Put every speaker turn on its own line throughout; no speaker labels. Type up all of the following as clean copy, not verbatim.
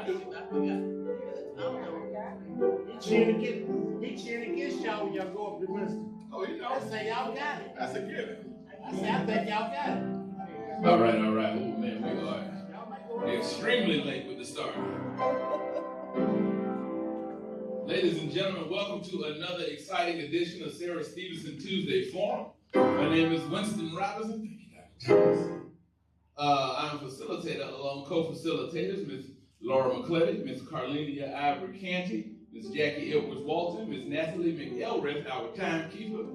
He cheering against y'all when y'all go up to Winston.
Oh, you know.
I say y'all got it.
That's a given.
I say I think y'all got it.
All right. Oh, man, we are extremely late with the start. Ladies and gentlemen, welcome to another exciting edition of Sarah Stevenson Tuesday Forum. My name is Winston Robinson. Thank you, Dr. Thomas. I'm a facilitator along co-facilitators, Ms. Laura McClellan, Ms. Carlenia Ivory Canty, Ms. Jackie Edwards Walton, Ms. Natalie McElrath, our timekeeper,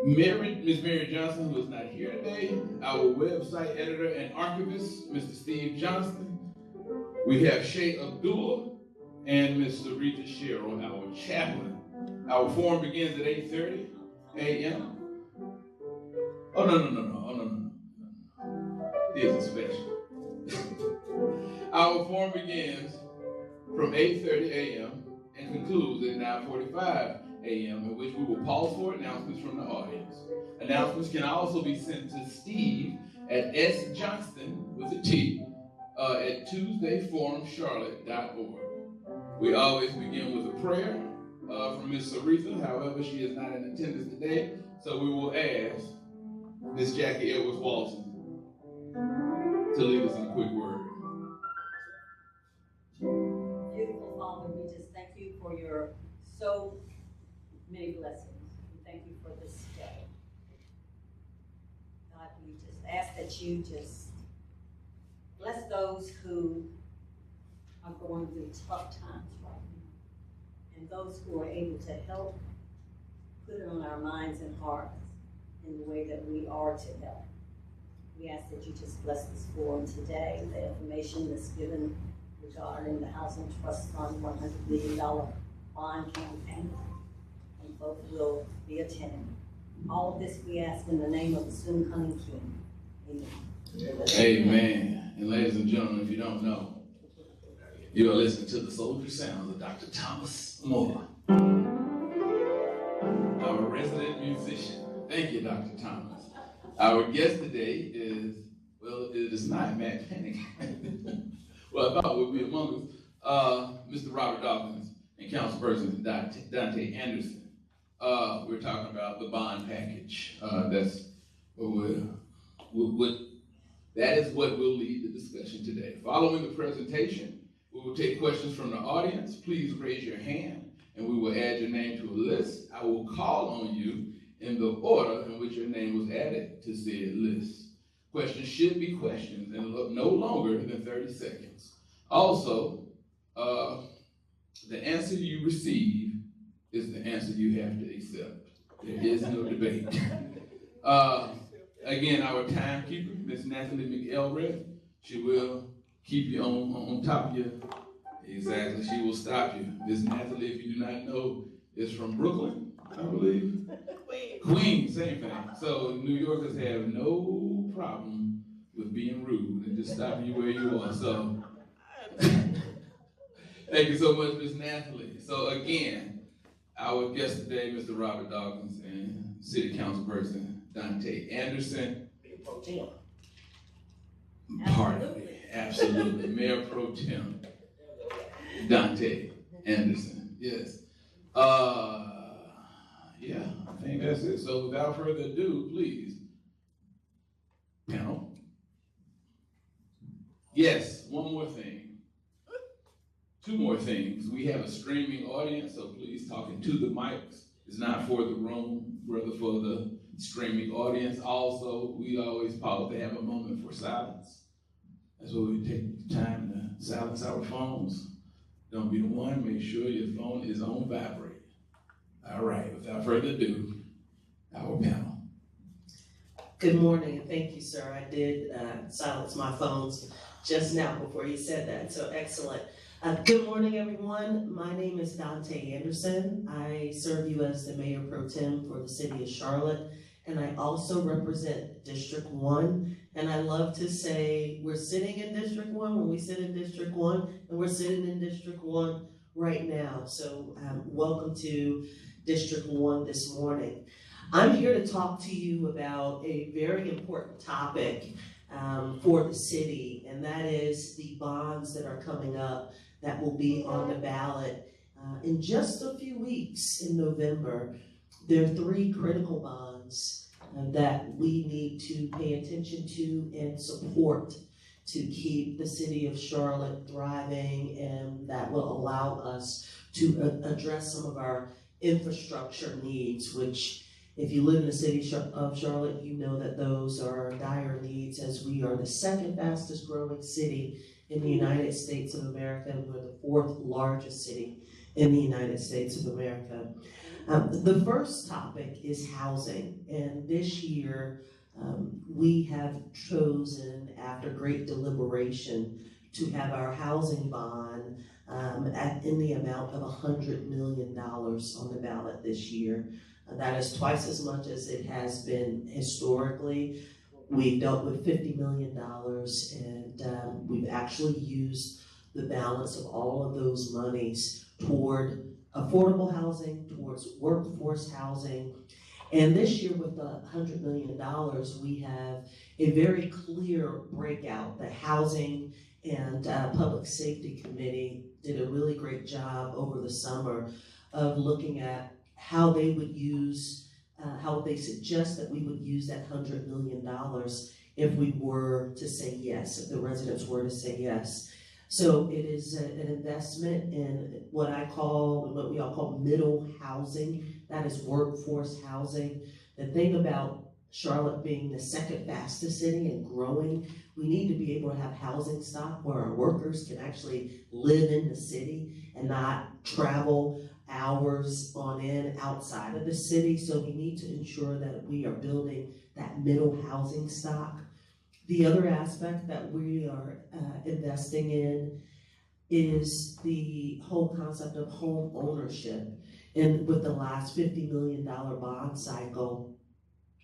Ms. Mary Johnson, who is not here today, our website editor and archivist, Mr. Steve Johnston. We have Shay Abdullah and Ms. Sarita Sherrill, our chaplain. Our forum begins at 8:30 a.m. Oh, no. It is special. Our forum begins from 8:30 a.m. and concludes at 9:45 a.m., in which we will pause for announcements from the audience. Announcements can also be sent to Steve at sjohnston with a T at tuesdayforumcharlotte.org. We always begin with a prayer from Ms. Sarita. However, she is not in attendance today, so we will ask Ms. Jackie Edwards Walton to lead us in a quick word.
Beautiful Father, we just thank you for your so many blessings. We thank you for this day. God, we just ask that you just bless those who are going through tough times right now, and those who are able to help put it on our minds and hearts in the way that we are to help. We ask that you just bless this forum today, the information that's given regarding the Housing Trust Fund $100 million bond campaign, and both will be attending. All of this we ask in the name of the soon coming King. Amen.
Amen. And ladies and gentlemen, if you don't know, you are listening to the Soldier Sounds of Dr. Thomas Moore, our resident musician. Thank you, Dr. Thomas. Our guest today is, well, it is not Matt Pennick. Well, I thought would be among us, Mr. Robert Dawkins and Councilperson Danté Anderson. We're talking about the bond package. That's that is what will lead the discussion today. Following the presentation, we will take questions from the audience. Please raise your hand, and we will add your name to a list. I will call on you in the order in which your name was added to said list. Questions should be questions and no longer than 30 seconds. Also, the answer you receive is the answer you have to accept. There is no debate. Again, our timekeeper, Ms. Natalie McElrath, she will keep you on top of you. Exactly, she will stop you. Ms. Natalie, if you do not know, is from Brooklyn, I believe. Queens, same thing. So New Yorkers have no problem with being rude and just stopping you where you are. So thank you so much, Ms. Natalie. So again, our guest today, Mr. Robert Dawkins, and City Councilperson Danté Anderson.
Pro Tem.
Pardon me, absolutely. Mayor Pro Tem Danté Anderson. Yes. Yeah, I think that's it. So without further ado, please, panel. Yes, one more thing. Two more things. We have a streaming audience, so please talk into the mics. It's not for the room, rather for the streaming audience. Also, we always pause to have a moment for silence. That's where we take the time to silence our phones. Don't be the one. Make sure your phone is on vibrate. All right, without further ado, our panel.
Good morning, and thank you, sir. I did silence my phones just now before you said that, so excellent. Good morning, everyone. My name is Danté Anderson. I serve you as the Mayor Pro Tem for the City of Charlotte, and I also represent District 1. And I love to say we're sitting in District 1 when we sit in District 1, and we're sitting in District 1 right now. So welcome to District 1 this morning. I'm here to talk to you about a very important topic for the city, and that is the bonds that are coming up that will be on the ballot in just a few weeks in November. There are 3 critical bonds that we need to pay attention to and support to keep the city of Charlotte thriving, and that will allow us to address some of our infrastructure needs, which if you live in the city of Charlotte, you know that those are dire needs, as we are the 2nd fastest growing city in the United States of America, and we're the 4th largest city in the United States of America. The first topic is housing, and this year we have chosen, after great deliberation, to have our housing bond in the amount of $100 million on the ballot this year. That is twice as much as it has been historically. We've dealt with $50 million, and we've actually used the balance of all of those monies toward affordable housing, towards workforce housing. And this year with the $100 million, we have a very clear breakout. The Housing and Public Safety Committee did a really great job over the summer of looking at how they would use, how they suggest that we would use that $100 million if we were to say yes, if the residents were to say yes. So it is an investment in what we all call middle housing. That is workforce housing. The thing about Charlotte being the 2nd fastest city and growing, we need to be able to have housing stock where our workers can actually live in the city and not travel hours on end outside of the city. So we need to ensure that we are building that middle housing stock. The other aspect that we are investing in is the whole concept of home ownership. And with the last $50 million bond cycle,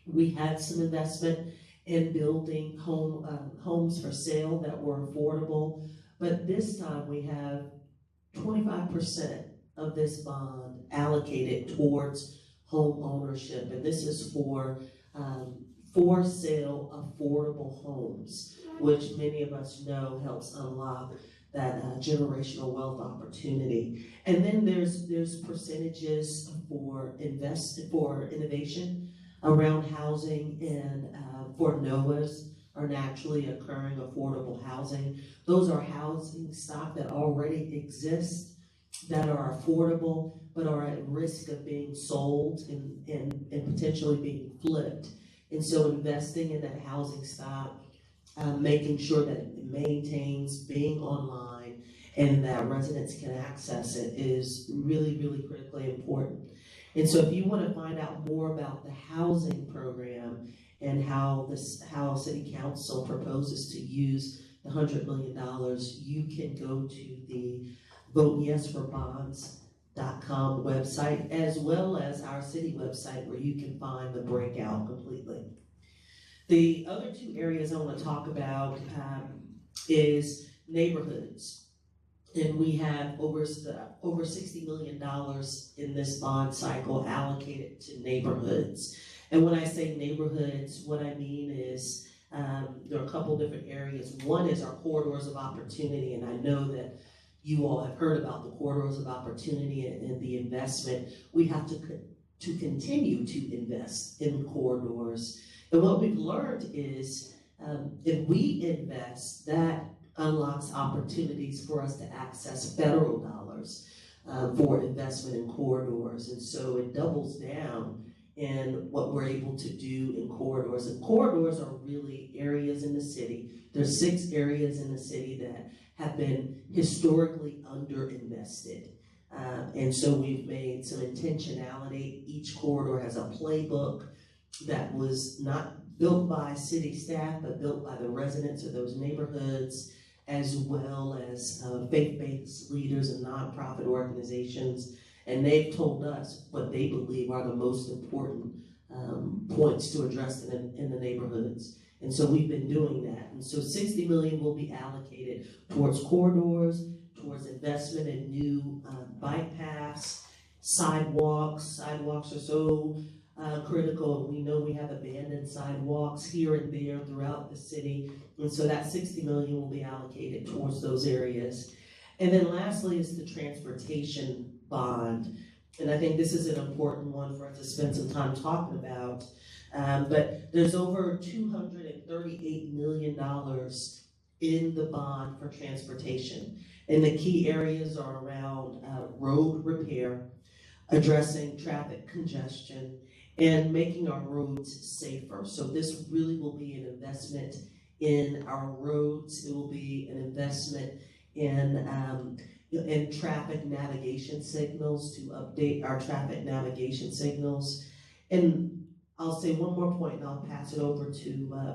we had some investment in building homes for sale that were affordable. But this time we have 25% of this bond allocated towards home ownership. And this is for sale affordable homes, which many of us know helps unlock that generational wealth opportunity. And then there's percentages for innovation around housing, and for NOAAs, or naturally occurring affordable housing. Those are housing stock that already exist, that are affordable, but are at risk of being sold and potentially being flipped. And so investing in that housing stock, making sure that it maintains being online and that residents can access it is really, really critically important. And so if you want to find out more about the housing program and how City Council proposes to use the $100 million, you can go to the VoteYesForBonds.com website, as well as our city website, where you can find the breakout completely. The other 2 areas I want to talk about is neighborhoods. And we have over $60 million in this bond cycle allocated to neighborhoods. And when I say neighborhoods, what I mean is there are a couple different areas. One is our corridors of opportunity, and I know that you all have heard about the corridors of opportunity and the investment. We have to continue to invest in corridors. And what we've learned is if we invest, that unlocks opportunities for us to access federal dollars for investment in corridors. And so it doubles down in what we're able to do in corridors. And corridors are really areas in the city. There's 6 areas in the city that have been historically underinvested. And so we've made some intentionality. Each corridor has a playbook that was not built by city staff, but built by the residents of those neighborhoods, as well as faith-based leaders and nonprofit organizations. And they've told us what they believe are the most important points to address in the neighborhoods. And so we've been doing that. And so $60 million will be allocated towards corridors, towards investment in new bike paths, sidewalks. Sidewalks are so critical. We know we have abandoned sidewalks here and there throughout the city, and so that 60 million will be allocated towards those areas. And then lastly is the transportation bond. And I think this is an important one for us to spend some time talking about. But there's over $238 million in the bond for transportation. And the key areas are around road repair, addressing traffic congestion, and making our roads safer. So this really will be an investment in our roads. It will be an investment in traffic navigation signals, to update our traffic navigation signals. And I'll say one more point and I'll pass it over to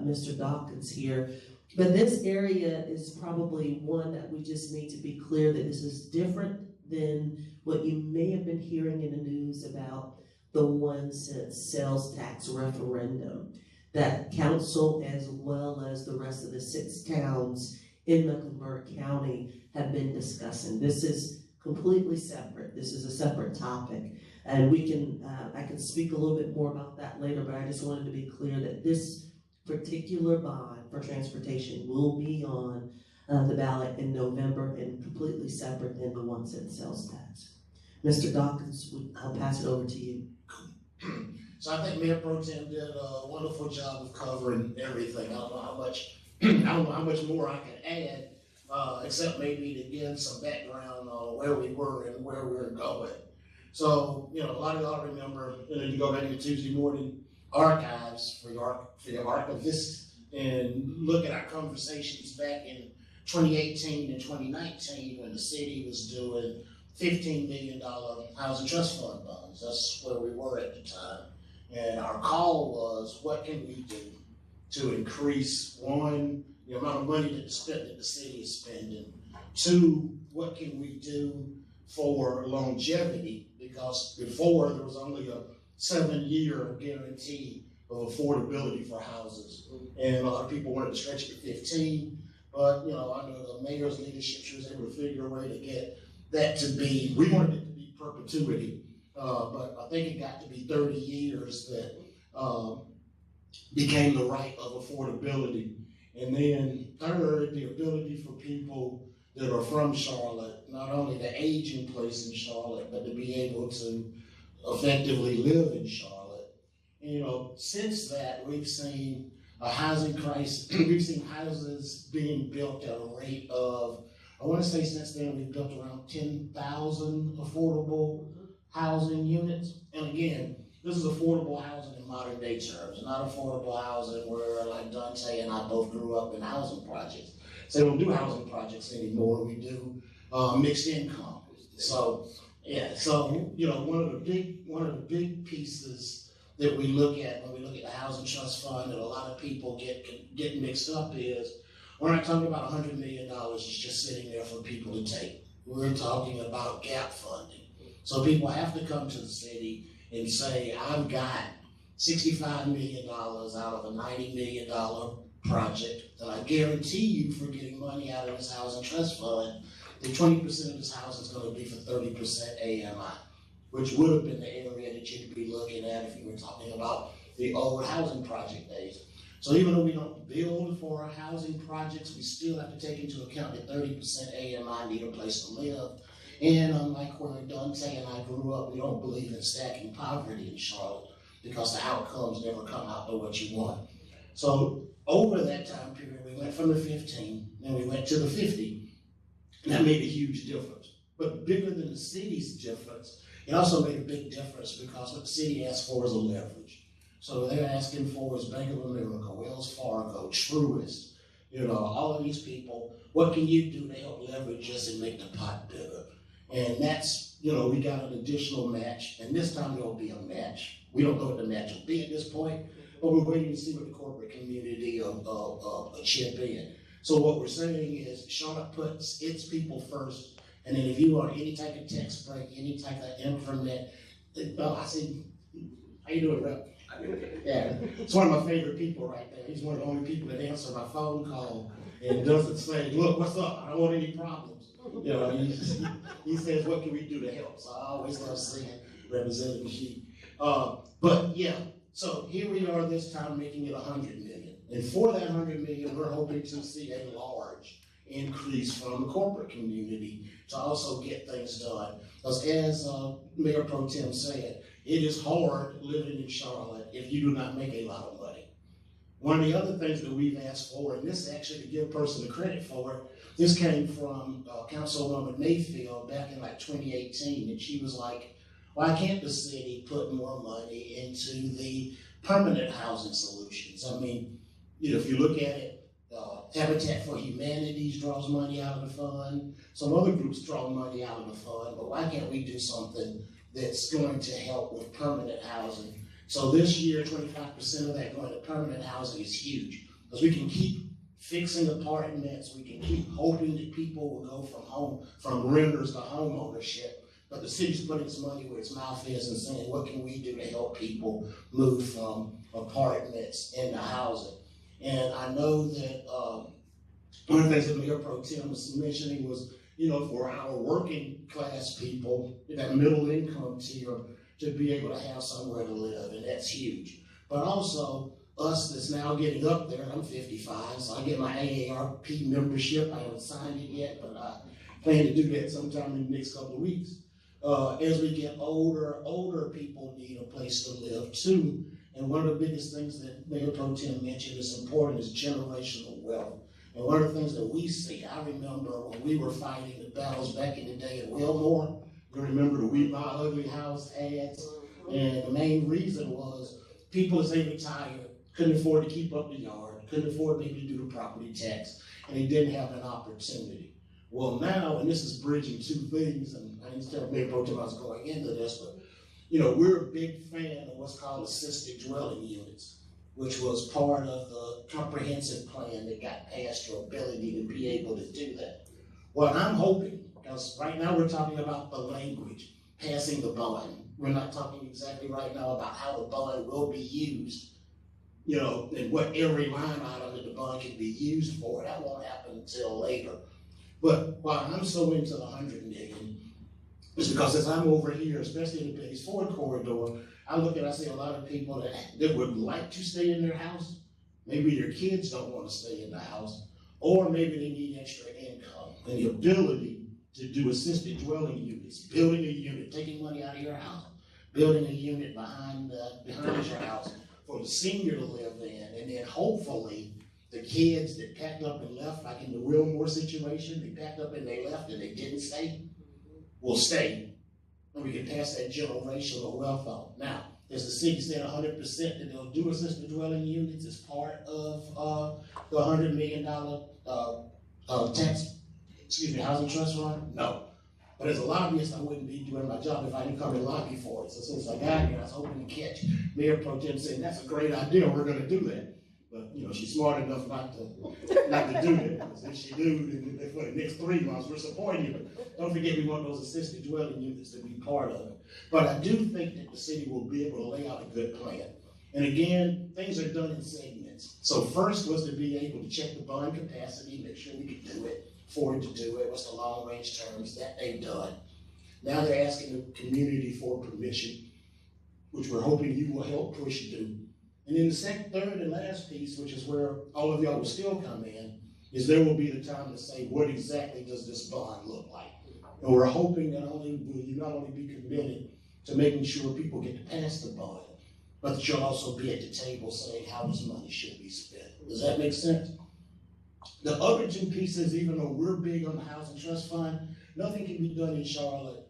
Mr. Dawkins here. But this area is probably one that we just need to be clear that this is different than what you may have been hearing in the news about the 1 cent sales tax referendum that council, as well as the rest of the 6 towns in Mecklenburg County, have been discussing. This is completely separate. This is a separate topic. And we can, I can speak a little bit more about that later, but I just wanted to be clear that this particular bond for transportation will be on the ballot in November and completely separate than the 1 cent sales tax. Mr. Dawkins, I'll pass it over to you.
So I think Mayor Pro Tem did a wonderful job of covering everything. I don't know how much more I can add, except maybe to give some background on where we were and where we're going. So, a lot of y'all remember, you go back to Tuesday morning archives for your archivists and look at our conversations back in 2018 and 2019 when the city was doing $15 million housing trust fund bonds. That's where we were at the time. And our call was, what can we do to increase, one, the amount of money that the city is spending, two, what can we do for longevity? Because before there was only a 7-year guarantee of affordability for houses. And a lot of people wanted to stretch it to 15, but under the mayor's leadership, she was able to figure a way to get that to be, we wanted it to be perpetuity, but I think it got to be 30 years that became the right of affordability. And then third, the ability for people that are from Charlotte, not only to age in place in Charlotte, but to be able to effectively live in Charlotte. And, since that, we've seen a housing crisis. We've seen houses being built at a rate of, I want to say since then, we've built around 10,000 affordable housing units. And again, this is affordable housing in modern day terms, not affordable housing where, like Dante and I both grew up in housing projects. So we don't do housing projects anymore. We do mixed income. So yeah. So one of the big pieces that we look at when we look at the housing trust fund that a lot of people get mixed up is we're not talking about $100 million is just sitting there for people to take. We're talking about gap funding. So people have to come to the city and say, I've got $65 million out of a $90 million project that I guarantee you for getting money out of this housing trust fund, that 20% of this house is going to be for 30% AMI, which would have been the area that you'd be looking at if you were talking about the old housing project days. So even though we don't build for our housing projects, we still have to take into account that 30% AMI need a place to live. And unlike where Dante and I grew up, we don't believe in stacking poverty in Charlotte because the outcomes never come out to what you want. So over that time period, we went from the 15, and we went to the 50, and that made a huge difference. But bigger than the city's difference, it also made a big difference because what the city asked for is a leverage. So they're asking for is Bank of America, Wells Fargo, Truist, all of these people, what can you do to help leverage us and make the pot bigger? And that's, we got an additional match, and this time there'll be a match. We don't know what the match will be at this point, but we're waiting to see what the corporate community will chip in. So what we're saying is Charlotte puts its people first, and then if you want any type of text break, any type of increment, I see, how you doing, Rep? Yeah, it's one of my favorite people right there. He's one of the only people that answer my phone call and doesn't say, look, what's up? I don't want any problems. He says, what can we do to help? So I always love seeing Representative Sheep. But yeah, so here we are this time making it 100 million. And for that 100 million, we're hoping to see a large increase from the corporate community to also get things done. Because as Mayor Pro Tem said, it is hard living in Charlotte if you do not make a lot of money. One of the other things that we've asked for, and this actually to give a person the credit for it, this came from Councilwoman Mayfield back in like 2018, and she was like, why can't the city put more money into the permanent housing solutions? I mean, you know, if you look at it, Habitat for Humanities draws money out of the fund. Some other groups draw money out of the fund, but why can't we do something that's going to help with permanent housing? So this year, 25% of that going to permanent housing is huge, because we can keep fixing apartments, we can keep hoping that people will go from renters to home ownership. But the city's putting its money where its mouth is and saying, what can we do to help people move from apartments into housing? And I know that one of the things that Mayor Pro Tem was mentioning was, you know, for our working class people, that middle income tier, to be able to have somewhere to live, and that's huge. But also, us that's now getting up there, I'm 55, so I get my AARP membership. I haven't signed it yet, but I plan to do that sometime in the next couple of weeks. As we get older people need a place to live too. And one of the biggest things that Mayor Pro Tem mentioned is important is generational wealth. And one of the things that we see, I remember when we were fighting the battles back in the day at Wilmore, you remember the We Buy Ugly House ads? And the main reason was people as they retired couldn't afford to keep up the yard, couldn't afford maybe to do the property tax, and they didn't have an opportunity. Well now, and this is bridging two things, and I didn't tell Mayor Pro Tem I was going into this, but you know, we're a big fan of what's called assisted dwelling units, which was part of the comprehensive plan that got passed, your ability to be able to do that. Well, I'm hoping, because right now we're talking about the language, passing the bond. We're not talking exactly right now about how the bond will be used, you know, and what every line item that the bond can be used for. That won't happen until later. But why I'm so into the 100 million is because as I'm over here, especially in the Base Ford corridor, I look and I see a lot of people that would like to stay in their house. Maybe their kids don't want to stay in the house, or maybe they need extra income. And the ability to do assisted dwelling units, building a unit, taking money out of your house, building a unit behind your house for the senior to live in, and then hopefully the kids that packed up and left, like in the Wilmore situation, they packed up and they left and they didn't stay, will stay. And we can pass that generational wealth on. Now, as the city said 100% that they'll do assisted dwelling units as part of the $100 million housing trust fund? No. But as a lobbyist, I wouldn't be doing my job if I didn't come and lobby for it. So since I got here, I was hoping to catch Mayor Pro Tem saying, that's a great idea, we're gonna do that. But you know, she's smart enough not to do that. Because if she do, then for the next 3 months, we're supporting you. But don't forget, we want those assisted dwelling units to be part of it. But I do think that the city will be able to lay out a good plan. And again, things are done in segments. So first was to be able to check the bond capacity, make sure we could do it, afford to do it, what's the long range terms, that they've done. Now they're asking the community for permission, which we're hoping you will help push do. And then the second, third, and last piece, which is where all of y'all will still come in, is there will be the time to say, what exactly does this bond look like? And we're hoping that you not only be committed to making sure people get to pass the bond, but that you'll also be at the table saying how this money should be spent. Does that make sense? The other two pieces, even though we're big on the Housing Trust Fund, nothing can be done in Charlotte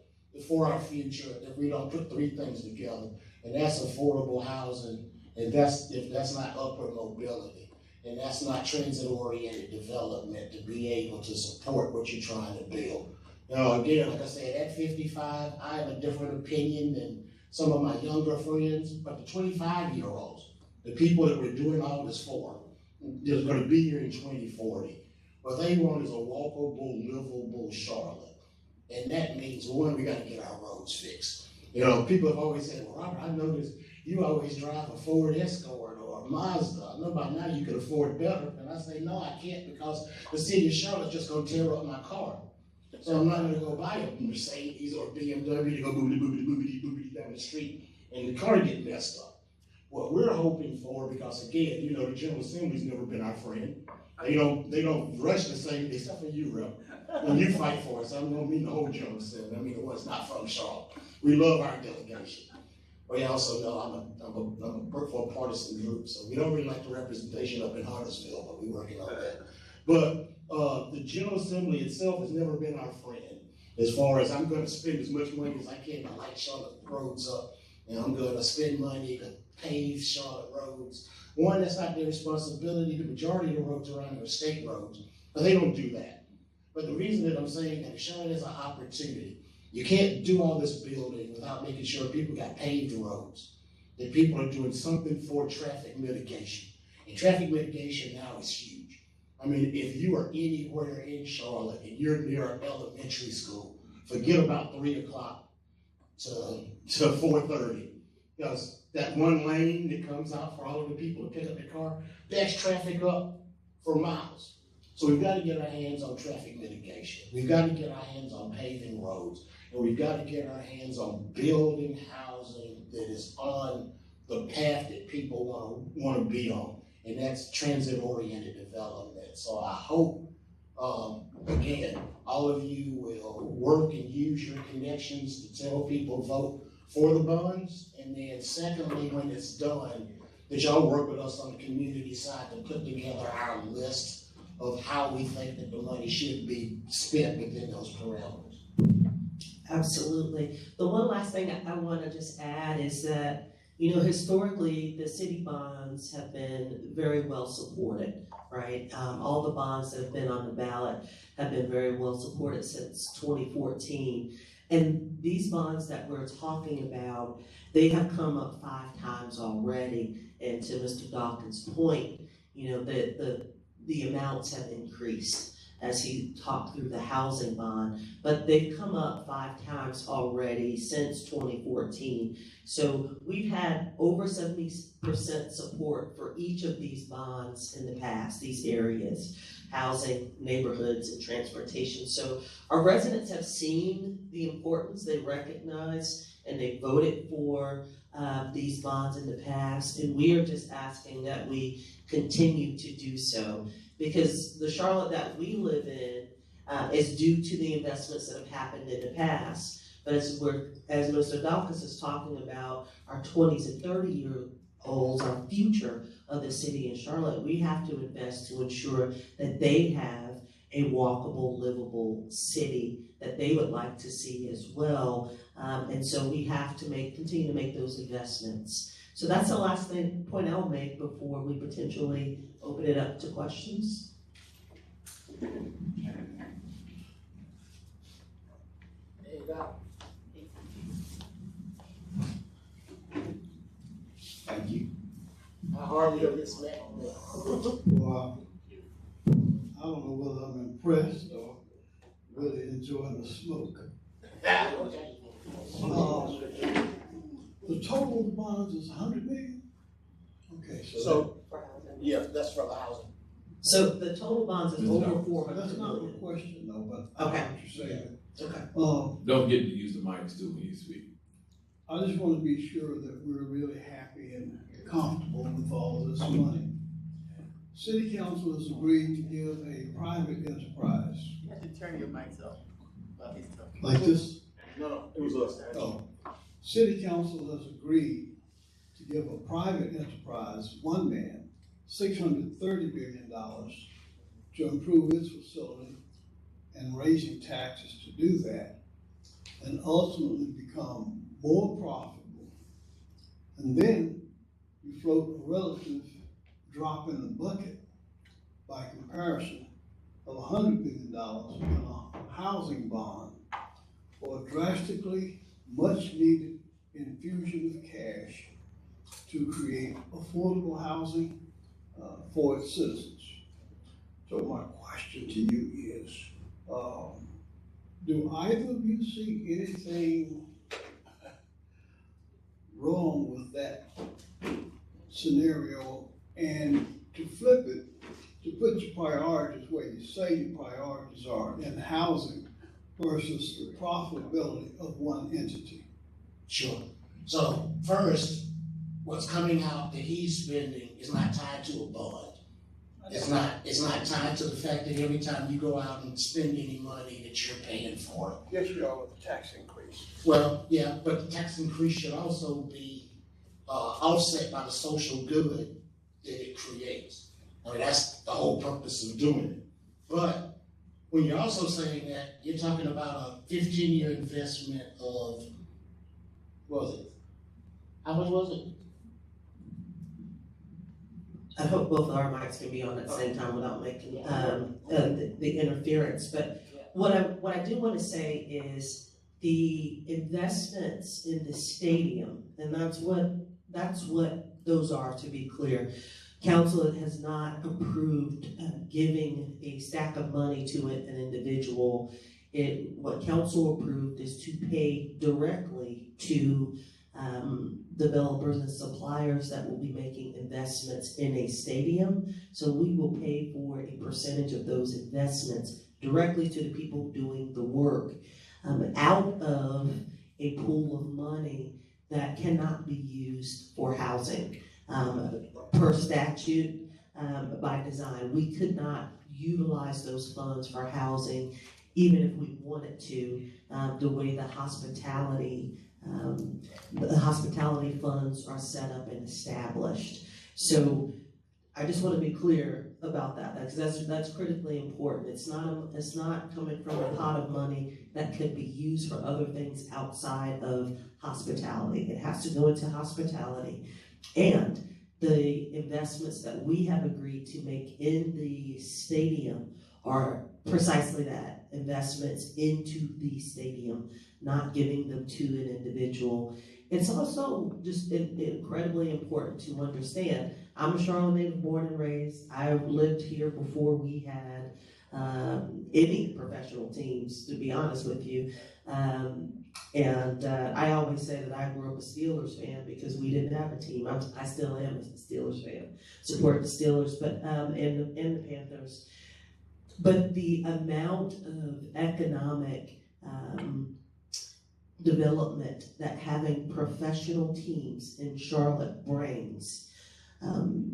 for our future if we don't put three things together. And that's affordable housing, and if that's not upward mobility, and that's not transit-oriented development to be able to support what you're trying to build. Now, again, like I said, at 55, I have a different opinion than some of my younger friends, but the 25-year-olds, the people that we're doing all this for, they're going to be here in 2040. What they want is a walkable, livable Charlotte. And that means, one, we got to get our roads fixed. You know, people have always said, well, Robert, I noticed you always drive a Ford Escort or a Mazda. I know by now you could afford better. And I say, no, I can't, because the city of Charlotte's just going to tear up my car. So I'm not going to go buy a Mercedes or BMW to go boobity, boobity, boobity, boobity down the street and the car get messed up. What we're hoping for, because again, you know, the General Assembly's never been our friend. They don't rush to say, except for you, Rep. When you fight for us, I don't mean the whole General Assembly, I mean the ones not from Charlotte. We love our delegation. But you also know I'm a work for a partisan group, so we don't really like the representation up in Huntersville, but we're working on that. But the General Assembly itself has never been our friend. As far as I'm gonna spend as much money as I can to light Charlotte roads up, and I'm gonna spend money to pave Charlotte roads. One, that's not their responsibility. The majority of the roads around here are state roads, but they don't do that. But the reason that I'm saying that Charlotte is an opportunity. You can't do all this building without making sure people got paved roads, that people are doing something for traffic mitigation. And traffic mitigation now is huge. I mean, if you are anywhere in Charlotte and you're near an elementary school, forget about 3 o'clock to 4:30. Because that one lane that comes out for all of the people to pick up their car, backs traffic up for miles. So we've got to get our hands on traffic mitigation. We've got to get our hands on paving roads. And we've got to get our hands on building housing that is on the path that people want to be on. And that's transit-oriented development. So I hope, again, all of you will work and use your connections to tell people vote for the bonds. And then secondly, when it's done, that y'all work with us on the community side to put together our list of how we think that the money should be spent within those parameters.
Absolutely. The one last thing I want to just add is that, you know, historically, the city bonds have been very well supported, right? All the bonds that have been on the ballot have been very well supported since 2014. And these bonds that we're talking about, they have come up 5 times already. And to Mr. Dawkins' point, you know, the amounts have increased as he talked through the housing bond, but they've come up 5 times already since 2014. So we've had over 70% support for each of these bonds in the past, these areas, housing, neighborhoods, and transportation. So our residents have seen the importance, they recognize, and they voted for these bonds in the past, and we are just asking that we continue to do so. Because the Charlotte that we live in is due to the investments that have happened in the past. But as Mr. Dawkins is talking about our 20s and 30-year-olds, our future of the city in Charlotte, we have to invest to ensure that they have a walkable, livable city that they would like to see as well. And so we have to continue to make those investments. So that's the last point I'll make before we potentially open it up to questions.
There you go.
Thank you.
How hard we gonna get smacked?
Well, I don't know whether I'm impressed or really enjoying the smoke. The total of bonds is 100 million? Okay,
So yeah, that's for the housing.
So the total bonds is over 400
that's not a
million.
question though, but I
Okay.
know what you're saying.
Okay.
Don't forget to use the mics too when you speak.
I just want to be sure that we're really happy and comfortable with all of this money. City council has agreed to give a private enterprise.
You have to turn your mics off while he's talking.
Like this?
No, it was us.
Oh. City council has agreed to give a private enterprise, one man, $630 million to improve its facility and raising taxes to do that, and ultimately become more profitable. And then you float a relative drop in the bucket by comparison of $100 billion in a housing bond for a drastically much needed infusion of cash to create affordable housing for its citizens. So my question to you is, do either of you see anything wrong with that scenario? And to flip it, to put your priorities where you say your priorities are in housing versus the profitability of one entity.
Sure. So first, what's coming out that he's spending is not tied to a bond. It's not tied to the fact that every time you go out and spend any money that you're paying for it.
Yes, you are with the tax increase.
Well, yeah, but the tax increase should also be offset by the social good that it creates. I mean, that's the whole purpose of doing it. But when you're also saying that, you're talking about a 15-year investment of, what was it? How much was it?
I hope both our mics can be on at the same time without making the interference. But what I do want to say is the investments in the stadium, and that's what those are, to be clear. Council has not approved giving a stack of money to an individual. What council approved is to pay directly to developers and suppliers that will be making investments in a stadium. So we will pay for a percentage of those investments directly to the people doing the work, out of a pool of money that cannot be used for housing. Per statute, by design, we could not utilize those funds for housing, even if we wanted to, the way the hospitality funds are set up and established. So I just want to be clear about that, because that's critically important. It's not coming from a pot of money that could be used for other things outside of hospitality. It has to go into hospitality. And the investments that we have agreed to make in the stadium are precisely that, investments into the stadium, not giving them to an individual. It's also just incredibly important to understand, I'm a Charlotte native, born and raised. I lived here before we had any professional teams, to be honest with you. I always say that I grew up a Steelers fan because we didn't have a team. I still am a Steelers fan, support the Steelers, but and the Panthers. But the amount of economic development that having professional teams in Charlotte brings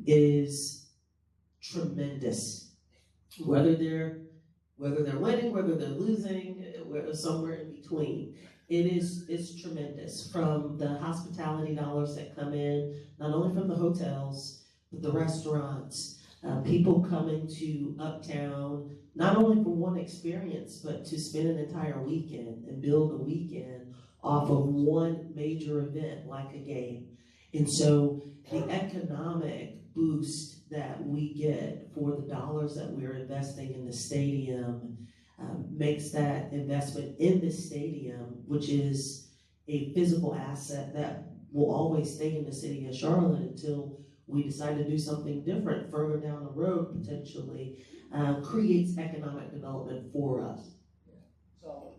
is tremendous. Whether they're winning, whether they're losing, somewhere in between. It's tremendous, from the hospitality dollars that come in, not only from the hotels, but the restaurants, people coming to Uptown, not only for one experience, but to spend an entire weekend and build a weekend off of one major event like a game. And so the economic boost that we get for the dollars that we're investing in the stadium makes that investment in the stadium, which is a physical asset that will always stay in the city of Charlotte until we decide to do something different further down the road, potentially, creates economic development for us.
So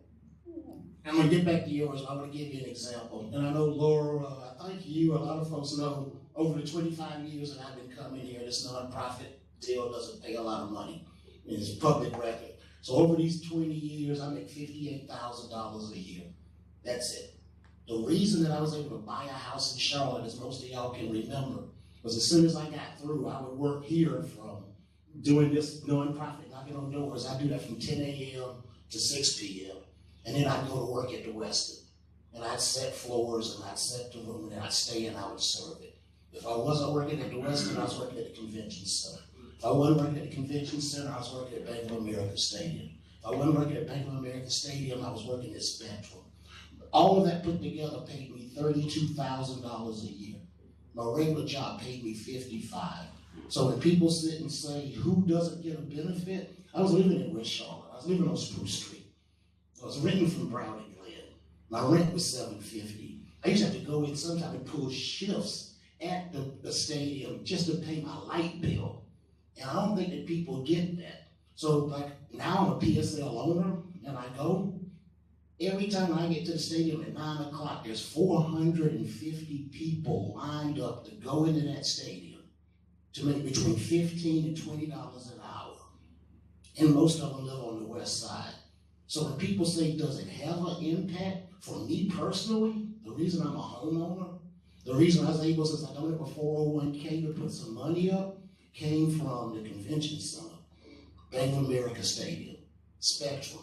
I'm gonna get back to yours. I want to give you an example. And I know Laura, I think a lot of folks know, over the 25 years that I've been coming here, this nonprofit deal doesn't pay a lot of money. It's public record. So over these 20 years, I make $58,000 a year. That's it. The reason that I was able to buy a house in Charlotte, as most of y'all can remember, was as soon as I got through, I would work here from doing this nonprofit, knocking on doors. I do that from 10 a.m. to 6 p.m. And then I'd go to work at the Westin. And I'd set floors, and I'd set the room, and then I'd stay and I would serve it. If I wasn't working at the Westin, I was working at the convention center. If I wasn't working at the convention center, I was working at Bank of America Stadium. If I wasn't working at Bank of America Stadium, I was working at Spectrum. All of that put together paid me $32,000 a year. My regular job paid me $55,000. So when people sit and say, who doesn't get a benefit? I was living in West Charlotte. I was living on Spruce Street. I was renting from Brown and Glenn. My rent was $750. I used to have to go in sometimes and pull shifts at the stadium just to pay my light bill. And I don't think that people get that. So like now I'm a PSL owner and I go, every time I get to the stadium at 9 o'clock, there's 450 people lined up to go into that stadium to make between $15 and $20 an hour. And most of them live on the west side. So when people say, does it have an impact? For me personally, the reason I'm a homeowner, the reason I was able, since I don't have a 401k, to put some money up, came from the convention center, Bank of America Stadium, Spectrum,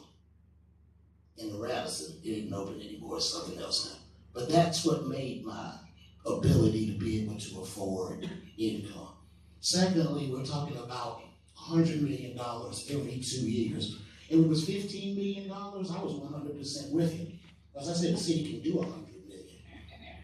and the Radisson. It isn't open anymore, it's something else now. But that's what made my ability to be able to afford income. Secondly, we're talking about $100 million every 2 years. And when it was $15 million, I was 100% with you. As I said, the city can do $100 million.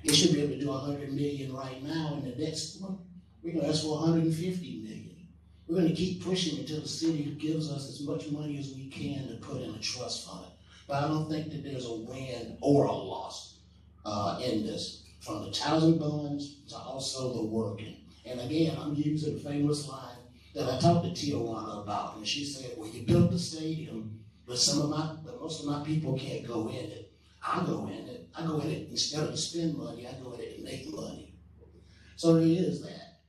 It should be able to do $100 million right now, and the next one, we're gonna ask for $150 million. We're gonna keep pushing until the city gives us as much money as we can to put in a trust fund. But I don't think that there's a win or a loss in this, from the housing bonds to also the working. And again, I'm using a famous line that I talked to Tijuana about, and she said, well, you built the stadium, but most of my people can't go in it. I go in it. I go in it instead of to spend money, I go in it to make money. So there is that.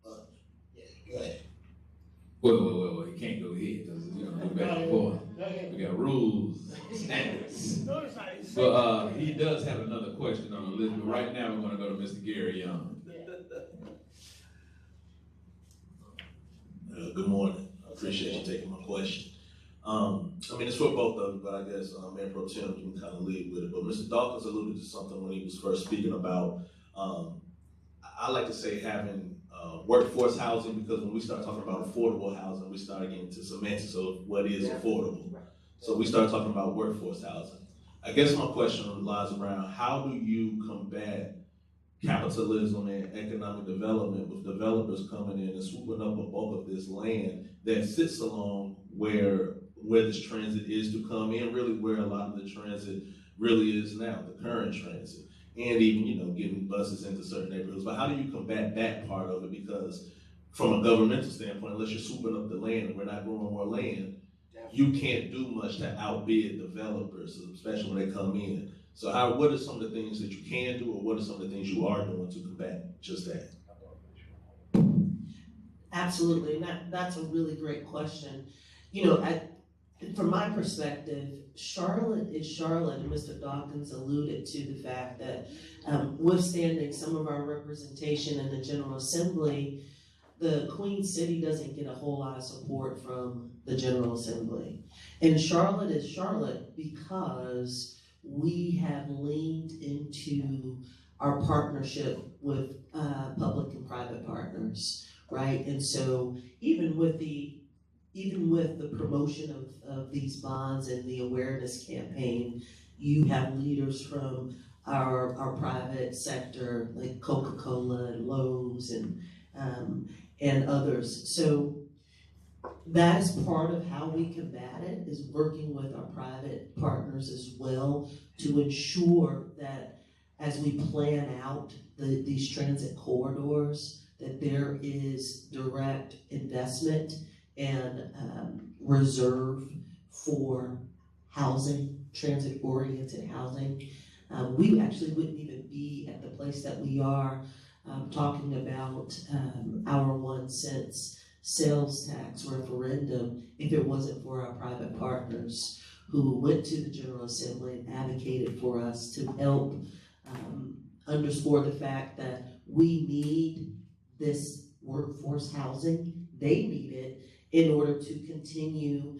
But yeah, go ahead.
Well, you can't go ahead, because go back and forth. We got rules, standards. But he does have another question on the list, but right now we're going to go to Mr. Gary Young.
Good morning. I appreciate you taking my question. It's for both of you, but I guess Mayor Pro Tem, you can kind of lead with it. But Mr. Dawkins alluded to something when he was first speaking about, I like to say having workforce housing, because when we start talking about affordable housing, we start getting into semantics of what is affordable. So we start talking about workforce housing. I guess my question lies around, how do you combat capitalism and economic development with developers coming in and swooping up a bulk of this land that sits along where this transit is to come in, really where a lot of the transit really is now, the current transit, and even, getting buses into certain neighborhoods. But how do you combat that part of it? Because from a governmental standpoint, unless you're swooping up the land and we're not growing more land, you can't do much to outbid developers, especially when they come in. So what are some of the things that you can do, or what are some of the things you are doing to combat just that?
Absolutely, and that's a really great question. From my perspective, Charlotte is Charlotte, and Mr. Dawkins alluded to the fact that withstanding some of our representation in the General Assembly, the Queen City doesn't get a whole lot of support from the General Assembly. And Charlotte is Charlotte because we have leaned into our partnership with public and private partners, right? And so even with the promotion of these bonds and the awareness campaign, you have leaders from our private sector, like Coca-Cola and Lowe's and others. So that is part of how we combat it, is working with our private partners as well to ensure that as we plan out these transit corridors, that there is direct investment and reserve for housing, transit-oriented housing. We actually wouldn't even be at the place that we are talking about our 1 cent sales tax referendum if it wasn't for our private partners who went to the General Assembly and advocated for us to help underscore the fact that we need this workforce housing. They need it in order to continue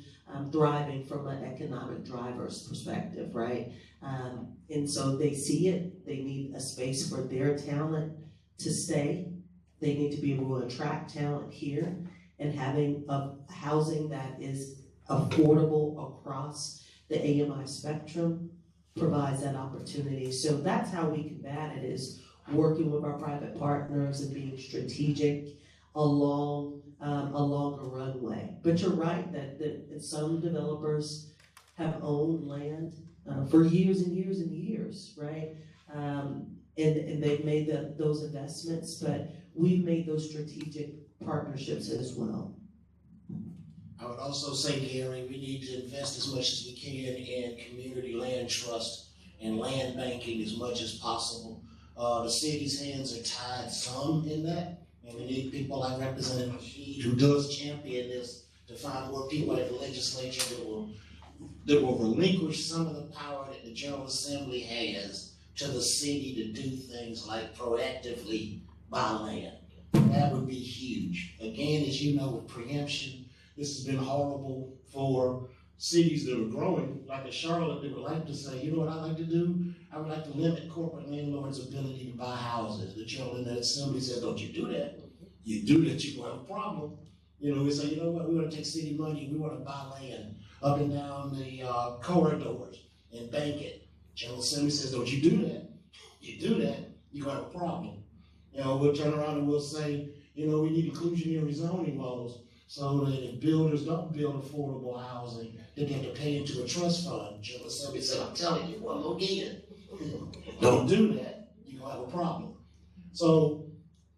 thriving from an economic driver's perspective, right? And so they see it. They need a space for their talent to stay. They need to be able to attract talent here, and having a housing that is affordable across the AMI spectrum provides that opportunity. So that's how we combat it, is working with our private partners and being strategic along a runway. But you're right that some developers have owned land for years and years and years, right? And they've made those investments, but we've made those strategic partnerships as well.
I would also say, Gary, we need to invest as much as we can in community land trust and land banking as much as possible. The city's hands are tied some in that, and we need people like Representative Heed, who does champion this, to find more people at the legislature that will that will relinquish some of the power that the General Assembly has to the city to do things like proactively buy land. That would be huge. Again, as you know, with preemption, this has been horrible for cities that are growing, like a Charlotte, that would like to say, you know what I'd like to do? I would like to limit corporate landlords' ability to buy houses. The General Assembly says, don't you do that. You do that, you're gonna have a problem. You know, we say, you know what, we're gonna take city money, we wanna buy land up and down the corridors and bank it. General Assembly says, don't you do that. You do that, you're gonna have a problem. You know, we'll turn around and we'll say, you know, we need inclusionary zoning laws so that if builders don't build affordable housing, they have to pay into a trust fund. General Assembly said, I'm telling you, one more again. Don't do that, you're gonna have a problem. So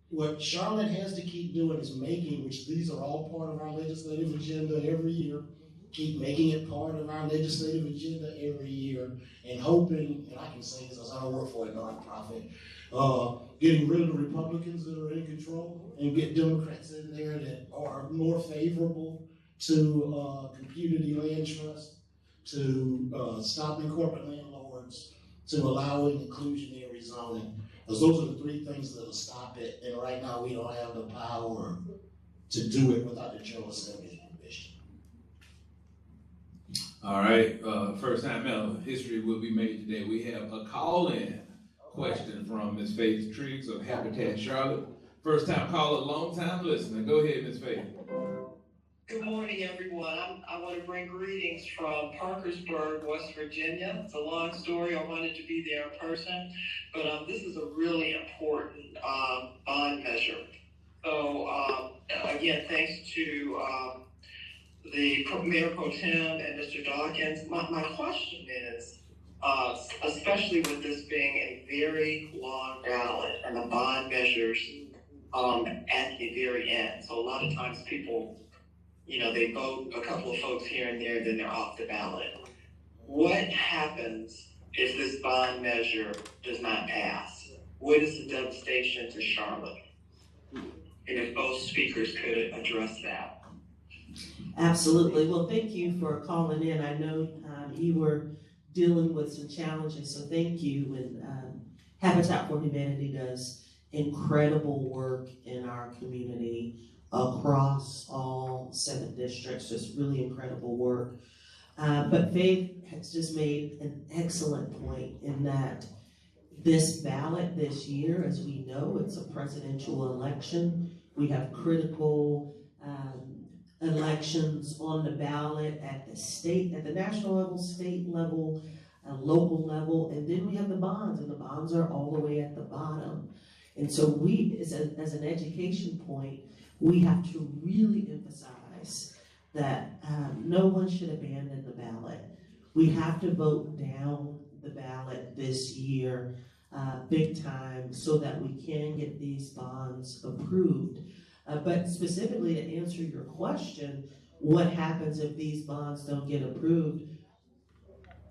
what Charlotte has to keep doing is making, which these are all part of our legislative agenda every year, keep making it part of our legislative agenda every year, and hoping, and I can say this because I don't work for a nonprofit, getting rid of the Republicans that are in control and get Democrats in there that are more favorable to community land trust, to stopping corporate landlords, to allowing inclusionary zoning. Because those are the three things that will stop it, and right now we don't have the power to do it without the General Assembly's permission.
All right, first time ever, history will be made today. We have a call-in question from Ms. Faith Triggs of Habitat Charlotte. First time caller, long time listener. Go ahead, Ms. Faith.
Good morning, everyone. I want to bring greetings from Parkersburg, West Virginia. It's a long story. I wanted to be there in person, but this is a really important bond measure. So again, thanks to the Mayor Pro Tem and Mr. Dawkins. My question is, especially with this being a very long ballot and the bond measures at the very end. So a lot of times people, you know, they vote a couple of folks here and there, then they're off the ballot. What happens if this bond measure does not pass? What is the devastation to Charlotte? And if both speakers could address that.
Absolutely. Well, thank you for calling in. I know you were dealing with some challenges, so thank you. And Habitat for Humanity does incredible work in our community across all 7 districts, just really incredible work. But Faith has just made an excellent point in that this ballot this year, as we know, it's a presidential election. We have critical elections on the ballot at the state, at the national level, state level, local level, and then we have the bonds, and the bonds are all the way at the bottom. And so we, as an education point, we have to really emphasize that no one should abandon the ballot. We have to vote down the ballot this year big time so that we can get these bonds approved. But specifically to answer your question, what happens if these bonds don't get approved?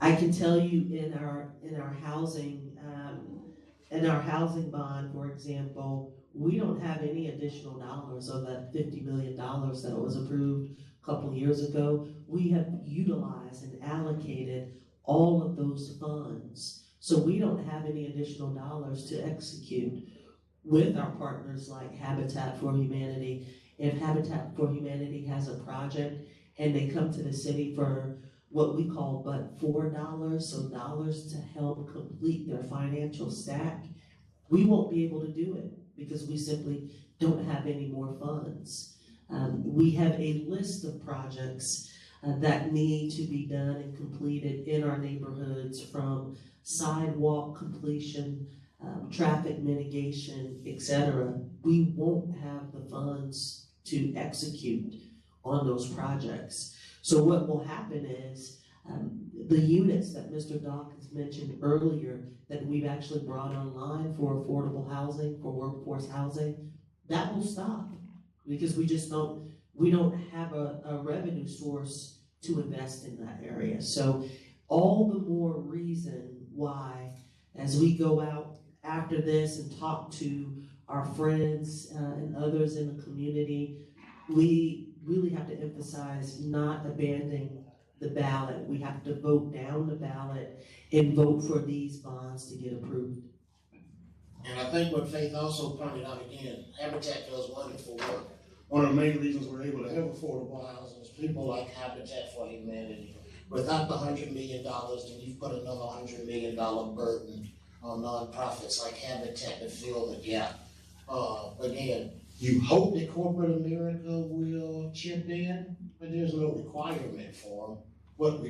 I can tell you in our housing bond, for example, we don't have any additional dollars of that $50 million that was approved a couple of years ago. We have utilized and allocated all of those funds. So we don't have any additional dollars to execute with our partners like Habitat for Humanity. If Habitat for Humanity has a project and they come to the city for what we call but $4, so dollars to help complete their financial stack, we won't be able to do it because we simply don't have any more funds. We have a list of projects that need to be done and completed in our neighborhoods, from sidewalk completion, traffic mitigation, etc. We won't have the funds to execute on those projects. So what will happen is the units that Mr. Dawkins mentioned earlier that we've actually brought online for affordable housing, for workforce housing, that will stop because we don't have a revenue source to invest in that area. So all the more reason why, as we go out after this and talk to our friends and others in the community, we really have to emphasize not abandoning the ballot. We have to vote down the ballot and vote for these bonds to get approved.
And I think what Faith also pointed out again, Habitat does wonderful work. One of the main reasons we're able to have affordable housing is people like Habitat for Humanity. Without the $100 million, then you've put another $100 million burden on nonprofits like Habitat to fill the gap. Again, you hope that corporate America will chip in, but there's no requirement for them. What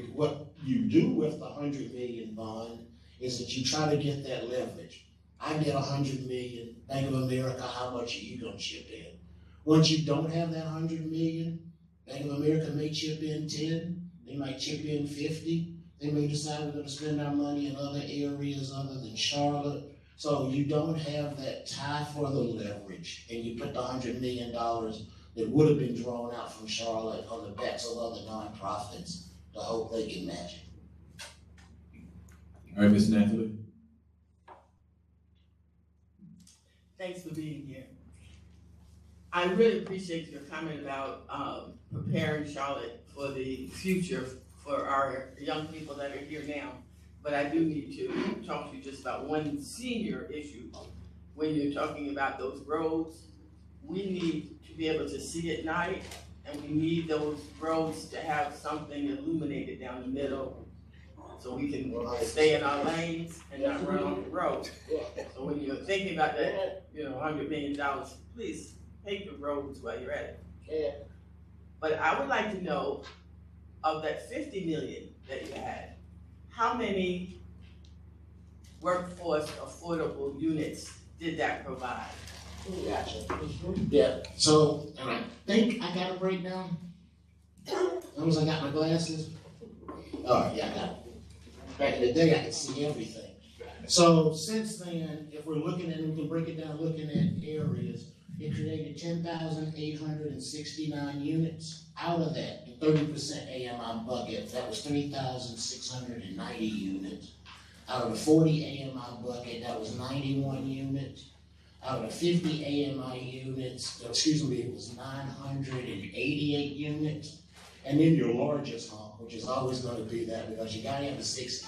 you do with the $100 million bond is that you try to get that leverage. I get $100 million, Bank of America, how much are you gonna chip in? Once you don't have that $100 million, Bank of America may chip in 10, they might chip in 50, they may decide we're gonna spend our money in other areas other than Charlotte. So you don't have that tie for the leverage, and you put the $100 million that would have been drawn out from Charlotte on the backs of other nonprofits to hope they can match it.
All right, Ms. Nathalie.
Thanks for being here. I really appreciate your comment about preparing Charlotte for the future for our young people that are here now. But I do need to talk to you just about one senior issue. When you're talking about those roads, we need to be able to see at night, and we need those roads to have something illuminated down the middle so we can stay in our lanes and not run off the road. So when you're thinking about that, $100 million, please paint the roads while you're at it. But I would like to know, of that 50 million that you had, how many workforce affordable units did that provide?
Gotcha. Yeah, so, and I think I got a breakdown. As long as I got my glasses. All right, yeah, I got it. Back in the day, I could see everything. So since then, if we're looking at, we can break it down looking at areas, it created 10,869 units. Out of that, the 30% AMI bucket, that was 3,690 units. Out of the 40 AMI bucket, that was 91 units. Out of the 50 AMI units, it was 988 units. And then your largest hump, which is always going to be that, because you gotta have the 60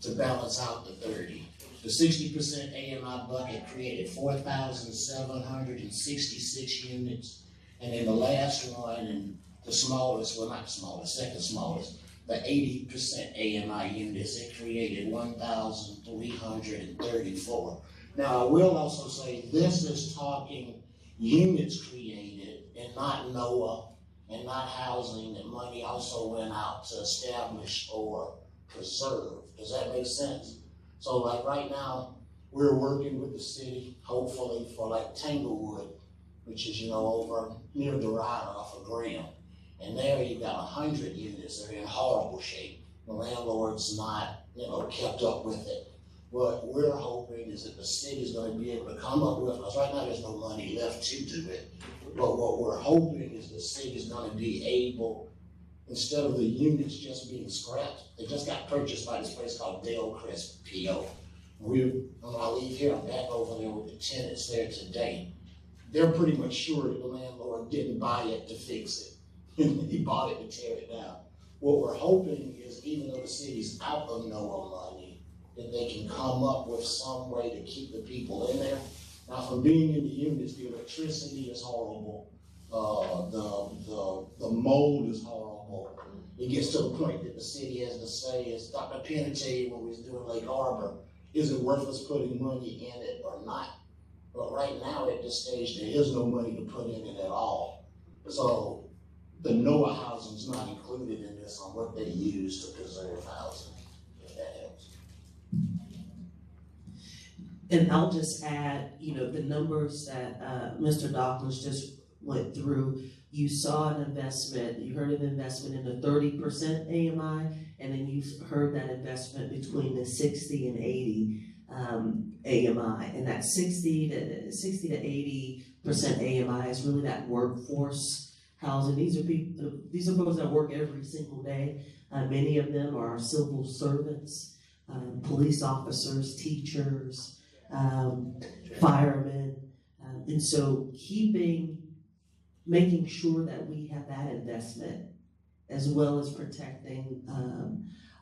to balance out the 30. The 60% AMI bucket created 4,766 units. And then the last one, and the smallest, well not the smallest, second smallest, the 80% AMI units, it created 1,334. Now I will also say this is talking units created and not NOAA and not housing that money also went out to establish or preserve. Does that make sense? So like right now, we're working with the city, hopefully for like Tanglewood, which is, over near Dorado off of Graham. And there you got 100 units that are in horrible shape. The landlord's not, kept up with it. What we're hoping is that the city's gonna be able to come up with, because right now there's no money left to do it. But what we're hoping is the city's gonna be able, instead of the units just being scrapped, they just got purchased by this place called Dale Crest PO. When I leave here, I'm back over there with the tenants there today. They're pretty much sure that the landlord didn't buy it to fix it. He bought it to tear it down. What we're hoping is, even though the city's out of NOAA money, that they can come up with some way to keep the people in there. Now, from being in the units, the electricity is horrible. The mold is horrible. It gets to the point that the city has to say, as Dr. Penn told you when we was doing Lake Harbor, is it worth us putting money in it or not? But right now, at this stage, there is no money to put in it at all. So the NOAA housing is not included in this on what they use to preserve housing, if that helps.
And I'll just add, the numbers that Mr. Dawkins just went through. You saw an investment, you heard of investment in the 30% AMI, and then you heard that investment between the 60 and 80 AMI. And that 60 to 80% AMI is really that workforce housing. These are folks that work every single day. Many of them are civil servants, police officers, teachers, firemen. And so making sure that we have that investment as well as protecting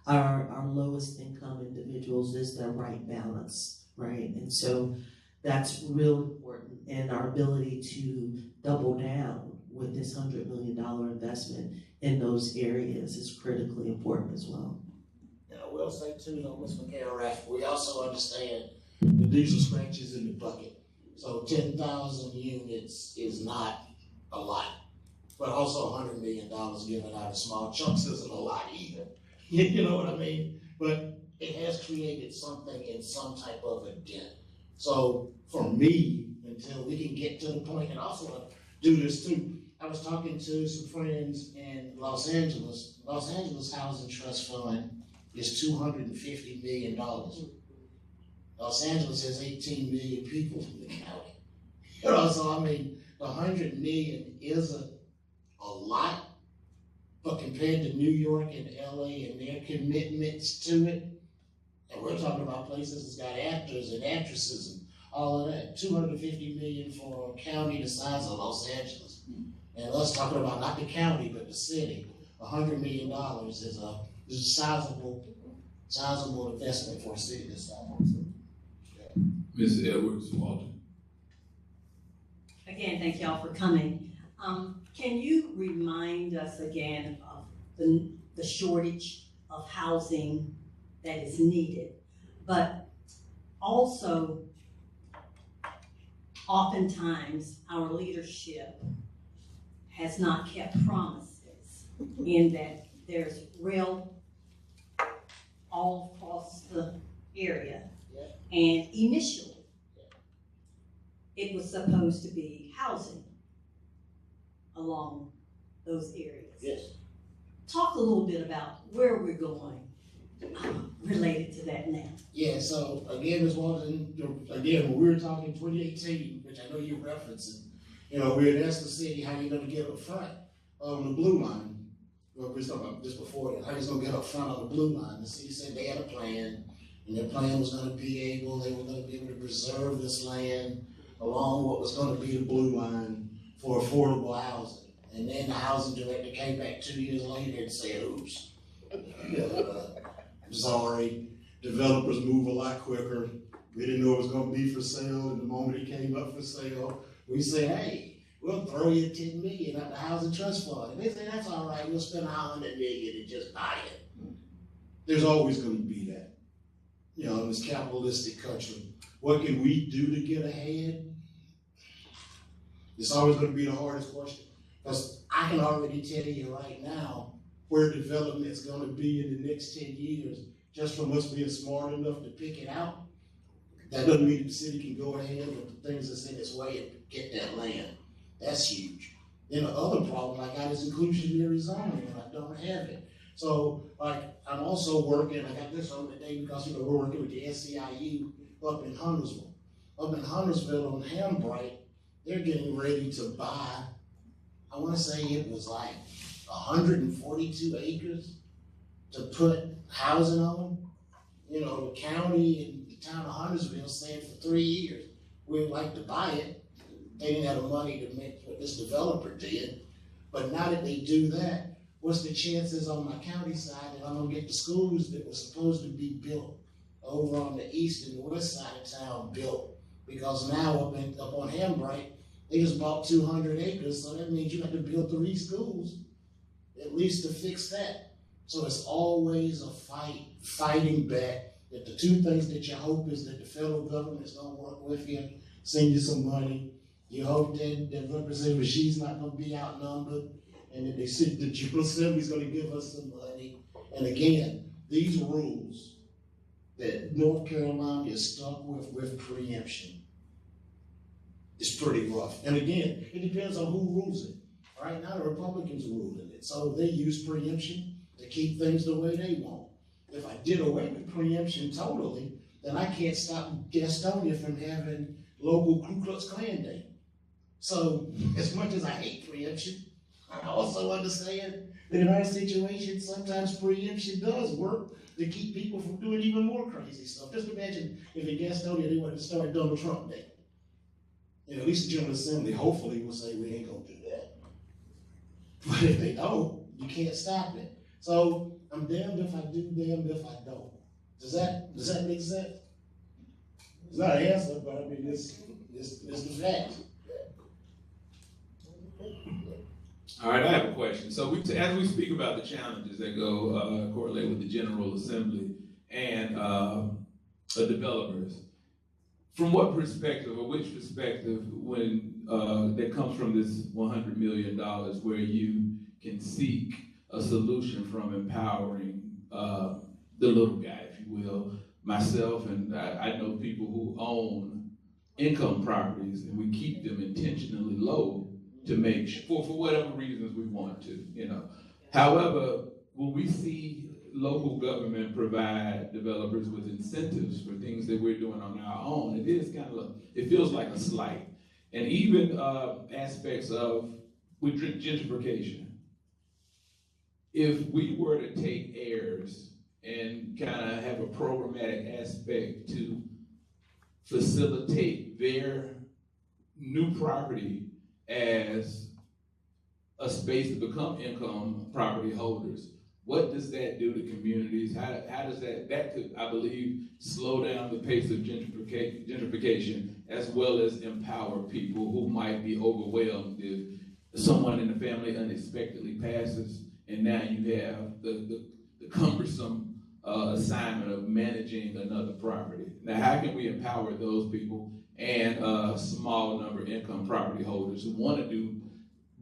our lowest income individuals is the right balance, right? And so that's real important, and our ability to double down with this $100 million investment in those areas is critically important as well.
And I will say too, though, Ms. McCarrath, we also understand the diesel scratches in the bucket. So 10,000 units is not a lot, but also $100 million given out in small chunks isn't a lot either. You know what I mean? But it has created something in some type of a dent. So for me, until we can get to the point, and I also want to do this too, I was talking to some friends in Los Angeles. Los Angeles Housing Trust Fund is $250 million. Los Angeles has 18 million people in the county. You know, so I mean, the 100 million isn't a lot, but compared to New York and LA and their commitments to it, and we're talking about places that's got actors and actresses and all of that, 250 million for a county the size of Los Angeles. And us talking about not the county, but the city, $100 million is a sizable investment for a city this size.
Ms. Edwards Walton.
Again, thank y'all for coming. Can you remind us again of the shortage of housing that is needed, but also oftentimes our leadership has not kept promises in that there's rail all across the area. And initially, it was supposed to be housing along those areas.
Yes.
Talk a little bit about where we're going related to that now.
Yeah, so again, Ms. Walton, again, when we were talking 2018, which I know you're referencing, you know, we had asked the city how you're gonna get up front on the blue line. Well, we were talking about this before, how you're gonna get up front on the blue line. The city said they had a plan, and their plan was gonna be they were gonna be able to preserve this land along what was gonna be the blue line for affordable housing. And then the housing director came back 2 years later and said, oops, I'm sorry, developers move a lot quicker. We didn't know it was gonna be for sale, and the moment it came up for sale, we said, hey, we'll throw you 10 million at the Housing Trust Fund. And they say, that's all right, we'll spend 100 million and just buy it. There's always gonna be that, you know, in this capitalistic country. What can we do to get ahead? It's always gonna be the hardest question. Because I can already tell you right now where development is gonna be in the next 10 years, just from us being smart enough to pick it out. That doesn't mean the city can go ahead with the things that's in its way and get that land. That's huge. Then the other problem I got is inclusionary zoning, and I don't have it. So, like, I'm also working, I got this on today because, you know, we're working with the SEIU up in Huntersville. Up in Huntersville on Hambright, they're getting ready to buy, I wanna say it was like 142 acres to put housing on. You know, the county and the town of Huntersville said for 3 years, we'd like to buy it. They didn't have the money to make what this developer did. But now that they do that, what's the chances on my county side that I'm gonna get the schools that were supposed to be built over on the east and the west side of town built? Because now up on Hambright, they just bought 200 acres, so that means you have to build 3 schools, at least to fix that. So it's always a fighting back, that the 2 things that you hope is that the federal government is gonna work with you, send you some money. You hope that Representative Rasheed's not gonna be outnumbered, and that the General Assembly's gonna give us some money. And again, these rules that North Carolina is stuck with preemption, it's pretty rough. And again, it depends on who rules it. Right now, the Republicans are ruling it. So they use preemption to keep things the way they want. If I did away with preemption totally, then I can't stop Gastonia from having local Ku Klux Klan Day. So as much as I hate preemption, I also understand that in our situation, sometimes preemption does work to keep people from doing even more crazy stuff. Just imagine if in Gastonia they wanted to start Donald Trump Day. You know, at least the General Assembly hopefully will say we ain't gonna do that. But if they don't, you can't stop it. So I'm damned if I do, damned if I don't. Does that make sense? It's not an answer, but I mean, it's the fact.
All right, I have a question. So as we speak about the challenges that go correlate with the General Assembly and developers, from what perspective or which perspective when that comes from this $100 million where you can seek a solution from empowering the little guy, if you will, myself, and I know people who own income properties, and we keep them intentionally low to make for whatever reasons we want to, you know. However, when we see local government provide developers with incentives for things that we're doing on our own, it feels like a slight. And even aspects of with gentrification. If we were to take heirs and kind of have a programmatic aspect to facilitate their new property as a space to become income property holders, what does that do to communities? How does that could, I believe, slow down the pace of gentrification as well as empower people who might be overwhelmed if someone in the family unexpectedly passes and now you have the cumbersome assignment of managing another property. Now, how can we empower those people and a small number of income property holders who want to do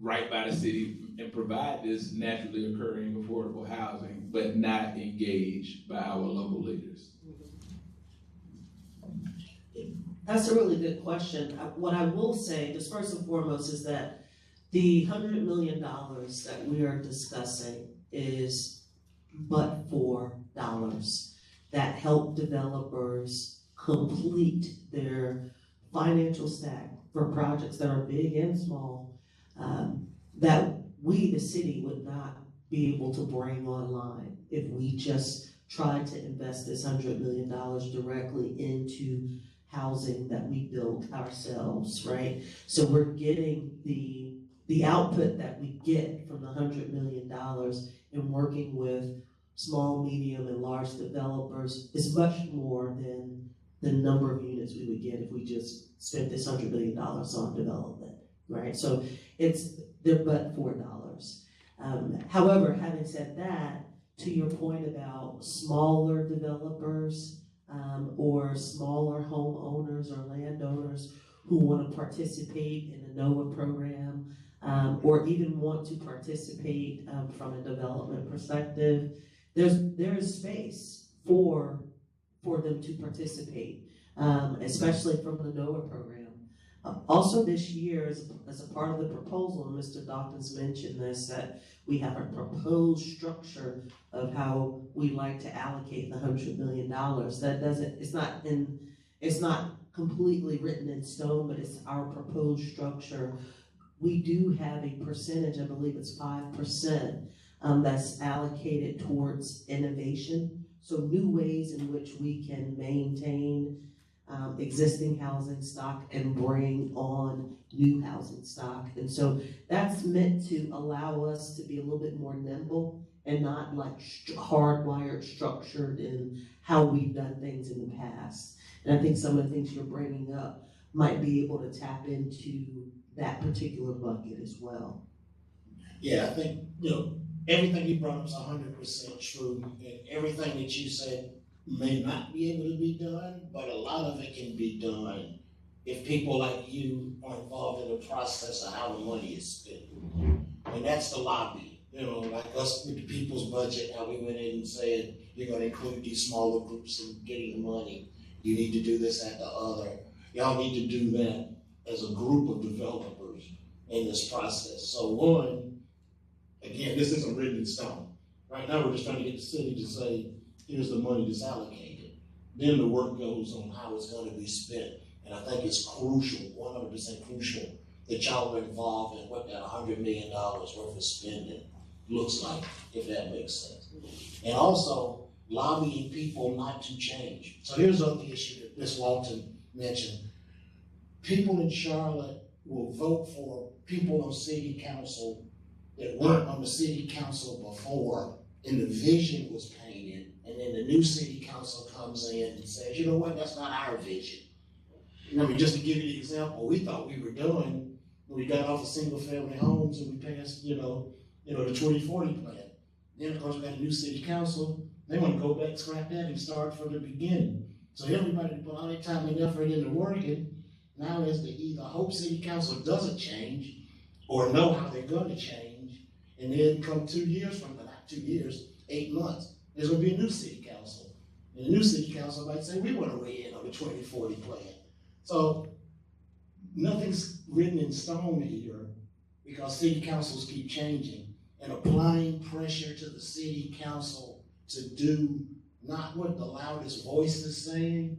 right by the city and provide this naturally occurring affordable housing, but not engaged by our local leaders?
That's a really good question. What I will say, just first and foremost, is that the $100 million that we are discussing is but for dollars that help developers complete their financial stack for projects that are big and small, that we, the city, would not be able to bring online if we just tried to invest this $100 million directly into housing that we built ourselves, right? So we're getting the output that we get from the $100 million and working with small, medium, and large developers is much more than the number of units we would get if we just spent this $100 million on development, right? So they're but $4. However, having said that, to your point about smaller developers or smaller homeowners or landowners who want to participate in the NOAA program or even want to participate from a development perspective, there is space for them to participate, especially from the NOAA program. Also this year, as a part of the proposal, and Mr. Dawkins mentioned this, that we have a proposed structure of how we like to allocate the $100 million. It's not completely written in stone, but it's our proposed structure. We do have a percentage, I believe it's 5%, that's allocated towards innovation. So new ways in which we can maintain existing housing stock and bring on new housing stock. And so that's meant to allow us to be a little bit more nimble and not like hardwired, structured in how we've done things in the past. And I think some of the things you're bringing up might be able to tap into that particular bucket as well.
Yeah, I think, everything you brought up is 100% true, and everything that you said may not be able to be done, but a lot of it can be done if people like you are involved in the process of how the money is spent. And that's the lobby, like us with the people's budget, how we went in and said, you're gonna include these smaller groups in getting the money. You need to do this, that, the other. Y'all need to do that as a group of developers in this process. So one, again, this isn't written in stone. Right now, we're just trying to get the city to say, here's the money that's allocated. Then the work goes on how it's going to be spent. And I think it's crucial, 100% crucial, that y'all are involved in what that $100 million worth of spending looks like, if that makes sense. And also, lobbying people not to change. So here's the other issue that Ms. Walton mentioned. People in Charlotte will vote for people on city council that weren't on the city council before, and the vision was painted, and then the new city council comes in and says, you know what, that's not our vision. I mean, just to give you the example, we thought we were doing when we got off of single family homes and we passed, the 2040 plan. Then of course we got a new city council. They want to go back, scrap that, and start from the beginning. So everybody put all their time and effort into working. Now as they either hope city council doesn't change or know how they're going to change, and then come 2 years from, not 2 years, 8 months, there's going to be a new city council. And the new city council might say, we want to weigh in on the 2040 plan. So nothing's written in stone here because city councils keep changing and applying pressure to the city council to do not what the loudest voice is saying,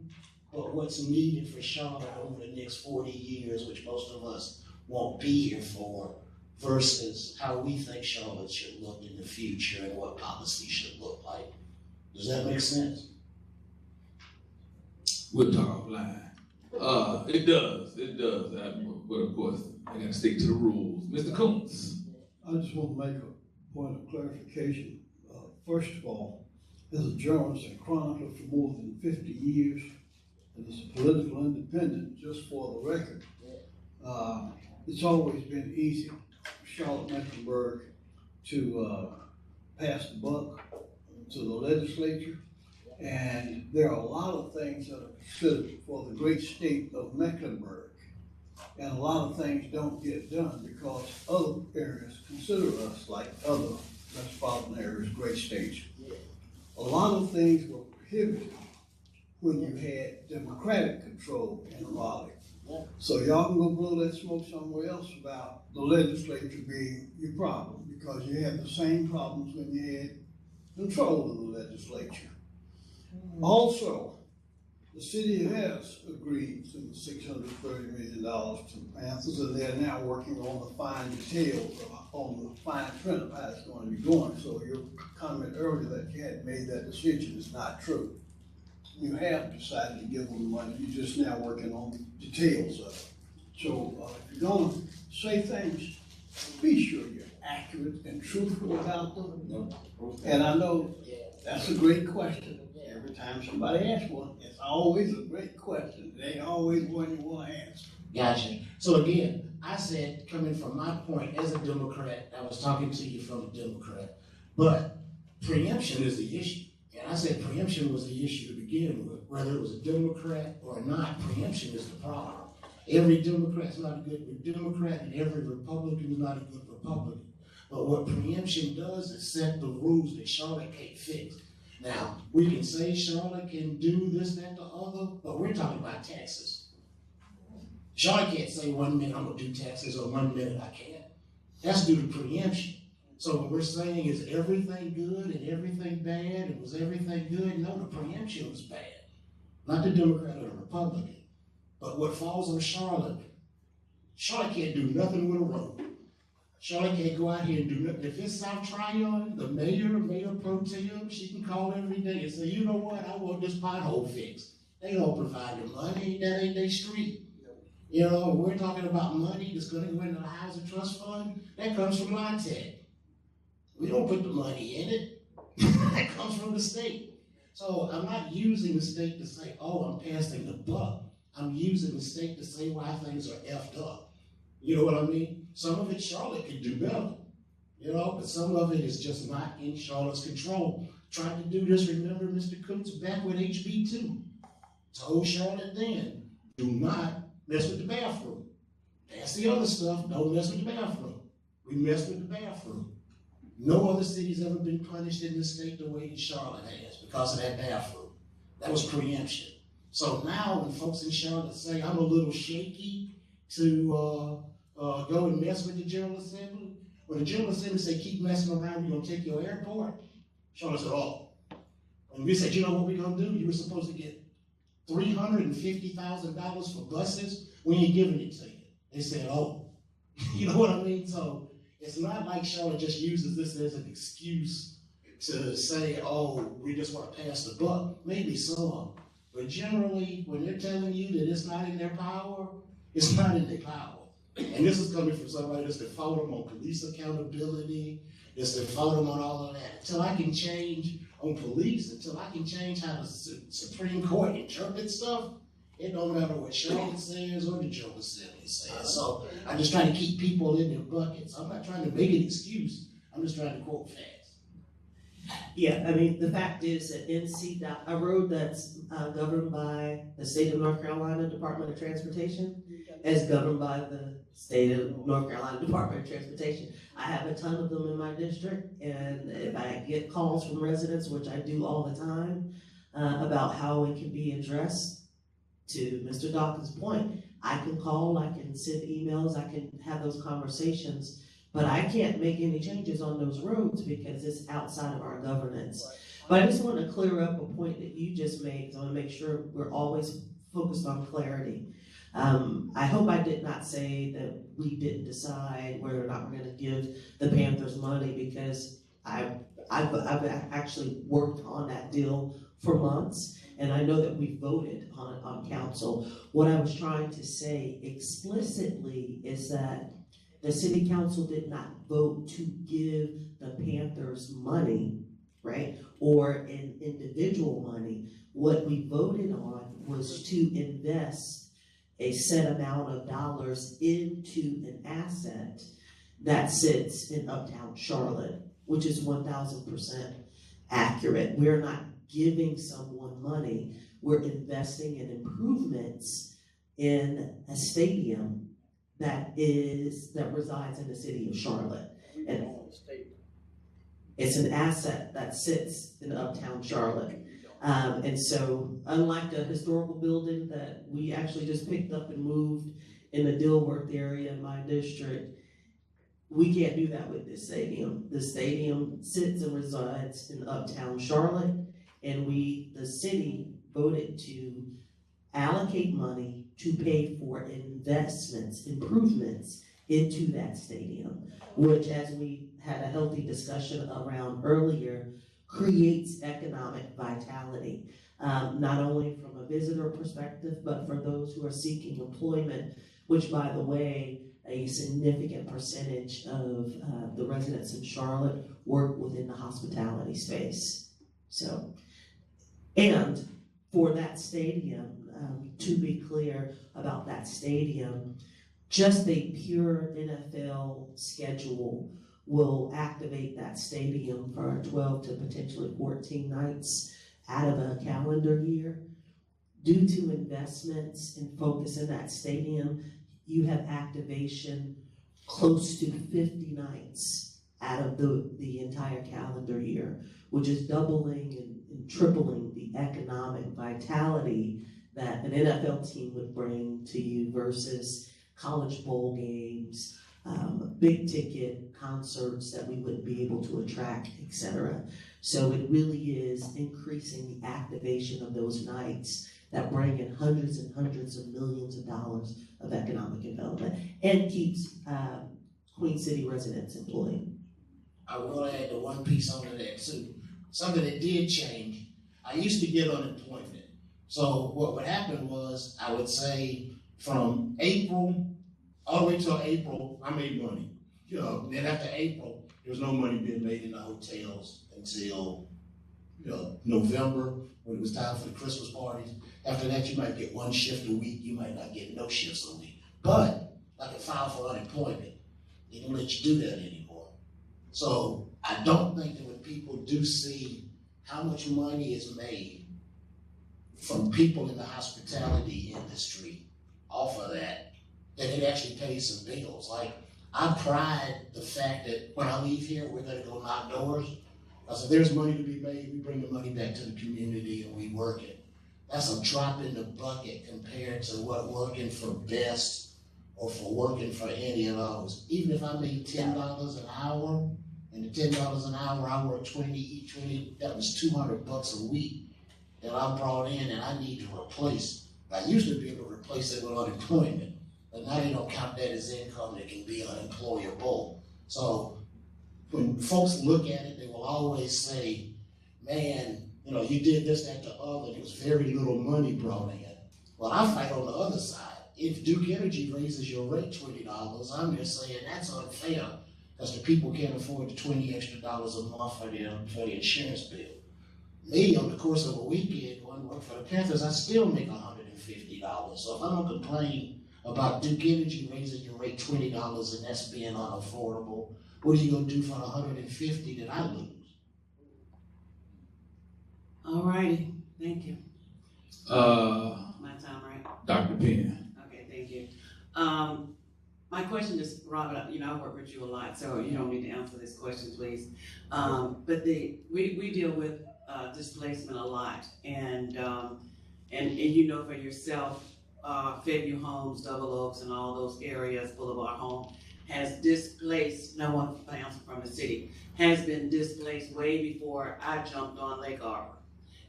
but what's needed for Charlotte over the next 40 years, which most of us won't be here for, versus how we think Charlotte should look in the future and what policy should look like. Does that make sense?
We'll talk offline. It does. But of course, I gotta stick to the rules. Mr. Coons.
I just want to make a point of clarification. First of all, as a journalist and chronicler for more than 50 years, and as a political independent, just for the record, it's always been easy for Charlotte-Mecklenburg to pass the buck to the legislature. And there are a lot of things that are considered for the great state of Mecklenburg. And a lot of things don't get done because other areas consider us like other metropolitan areas, great states. A lot of things were prohibited when you had Democratic control in Raleigh. So y'all can go blow that smoke somewhere else about the legislature being your problem, because you had the same problems when you had control of the legislature. Also, the city has agreed to the $630 million to the Panthers, and they're now working on the fine details, on the fine print of how it's going to be going. So your comment earlier that you hadn't made that decision is not true. You have decided to give them the money, you're just now working on the details of it. So if you're going to say things, be sure you're accurate and truthful about them. And I know that's a great question. Every time somebody asks one, it's always a great question. It ain't always one you want to answer.
Gotcha. So again, I said, coming from my point as a Democrat, I was talking to you from a Democrat, but preemption is the issue. And I said preemption was the issue to begin with. Whether it was a Democrat or not, preemption is the problem. Every Democrat's not a good Democrat, and every Republican is not a good Republican. But what preemption does is set the rules that Charlotte can't fix. Now, we can say Charlotte can do this, that, the other, but we're talking about taxes. Charlotte can't say 1 minute I'm gonna do taxes or 1 minute I can't. That's due to preemption. So what we're saying is everything good and everything bad, and was everything good? No, the preemption was bad. Not the Democrat or the Republican. But what falls on Charlotte can't do nothing with a road. Charlotte can't go out here and do nothing. If it's South Tryon, the mayor pro tem, she can call every day and say, you know what, I want this pothole fixed. They don't provide the money, that ain't their street. You know, we're talking about money that's gonna go into the housing trust fund, that comes from Montec. We don't put the money in it. That comes from the state. So I'm not using the state to say, oh, I'm passing the buck. I'm using the state to say why things are effed up. You know what I mean? Some of it Charlotte could do better, you know, but some of it is just not in Charlotte's control. Tried to do this, remember Mr. Coots back with HB2. Told Charlotte then, do not mess with the bathroom. That's the other stuff, don't mess with the bathroom. We messed with the bathroom. No other city's ever been punished in this state the way that Charlotte has because of that bathroom. That was preemption. So now when folks in Charlotte say, I'm a little shaky to go and mess with the General Assembly, when the General Assembly say, keep messing around, we're gonna take your airport, Charlotte said, oh. And we said, you know what we're gonna do? You were supposed to get $350,000 for buses, we ain't giving it to you. They said, oh. You know what I mean? So it's not like Charlotte just uses this as an excuse to say, oh, we just want to pass the buck. Maybe some. But generally, when they're telling you that it's not in their power, it's not in their power. And this is coming from somebody that's default them on police accountability, that's default them on all of that. Until I can change on police, until I can change how the Supreme Court interprets stuff, it don't matter what Charlotte says or the General Assembly says. So I'm just trying to keep people in their buckets. I'm not trying to make an excuse. I'm just trying to quote facts.
Yeah, I mean, the fact is that a road that's governed by the state of North Carolina Department of Transportation is governed by the state of North Carolina Department of Transportation. I have a ton of them in my district, and if I get calls from residents, which I do all the time, about how it can be addressed, to Mr. Dawkins' point, I can call, I can send emails, I can have those conversations, but I can't make any changes on those roads because it's outside of our governance. But I just want to clear up a point that you just made, so I want to make sure we're always focused on clarity. I hope I did not say that we didn't decide whether or not we're going to give the Panthers money, because I've actually worked on that deal for months, and I know that we voted on council. What I was trying to say explicitly is that the city council did not vote to give the Panthers money, right? Or an individual money. What we voted on was to invest a set amount of dollars into an asset that sits in Uptown Charlotte, which is 1000% accurate. We're not giving someone money, we're investing in improvements in a stadium that resides in the city of Charlotte. And it's an asset that sits in Uptown Charlotte. And so, unlike a historical building that we actually just picked up and moved in the Dilworth area in my district, we can't do that with this stadium. The stadium sits and resides in Uptown Charlotte, and the city voted to allocate money to pay for investments, improvements into that stadium, which, as we had a healthy discussion around earlier, creates economic vitality, not only from a visitor perspective, but for those who are seeking employment, which, by the way, a significant percentage of the residents in Charlotte work within the hospitality space. So, and for that stadium, to be clear about that stadium, just a pure NFL schedule will activate that stadium for 12 to potentially 14 nights out of a calendar year. Due to investments and focus in that stadium, you have activation close to 50 nights out of the entire calendar year, which is doubling and tripling the economic vitality that an NFL team would bring to you versus college bowl games, big ticket concerts that we wouldn't be able to attract, etc. So it really is increasing the activation of those nights that bring in hundreds and hundreds of millions of dollars of economic development and keeps Queen City residents employed.
I will add the one piece onto that too. Something that did change. I used to get unemployment. So what would happen was, I would say from April all the way till April, I made money. Then after April, there was no money being made in the hotels until November, when it was time for the Christmas parties. After that, you might get one shift a week. You might not get no shifts a week. But I could file for unemployment. They don't let you do that anymore. So I don't think that when people do see how much money is made from people in the hospitality industry off of that, that it actually pays some bills. Like, I pride the fact that when I leave here, we're gonna go knock doors. I said, there's money to be made, we bring the money back to the community and we work it. That's a drop in the bucket compared to what working for Best or for working for any of those. Even if I made $10 an hour, and the $10 an hour, I work 20, each 20, that was $200 a week that I brought in and I need to replace. I used to be able to replace it with unemployment, but now they don't count that as income that can be unemployable. So when folks look at it, they will always say, man, you did this, that, the other, and it was very little money brought in. Well, I fight on the other side. if Duke Energy raises your rate $20, I'm just saying that's unfair because the people can't afford the $20 extra a month for the insurance bill. Me, on the course of a weekend, going to work for the Panthers, I still make $150. So if I don't complain about Duke Energy raising your rate $20 and that's being unaffordable, what are you going to do for the $150 that I lose?
All righty, thank you. My time, right?
Dr. Penn.
Okay, thank you. My question is, Robert, I work with you a lot, so you don't need to answer this question, please. But we deal with displacement a lot, and you know for yourself, Fairview Homes, Double Oaks, and all those areas, Boulevard Home, has displaced, no one from the city, has been displaced way before I jumped on Lake Arbor.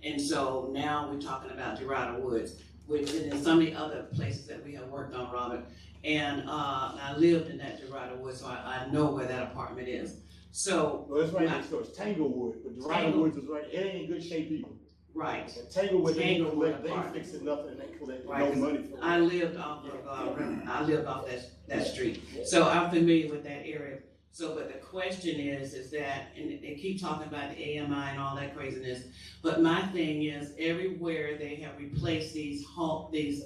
And so now we're talking about Dorado Woods, which and then some of the other places that we have worked on, Robert. And I lived in that Dorado Woods, so I know where that apartment is. So
Well, it's right next door. It's Tanglewood, but Dorado Woods is right. It ain't in good shape either.
right.
And Tanglewood, they ain't
Tanglewood
fixing nothing and they collecting
Right,
no money for it.
I lived off of that street, so I'm familiar with that area. So, but the question is that, and they keep talking about the AMI and all that craziness, but my thing is, everywhere they have replaced these Fairview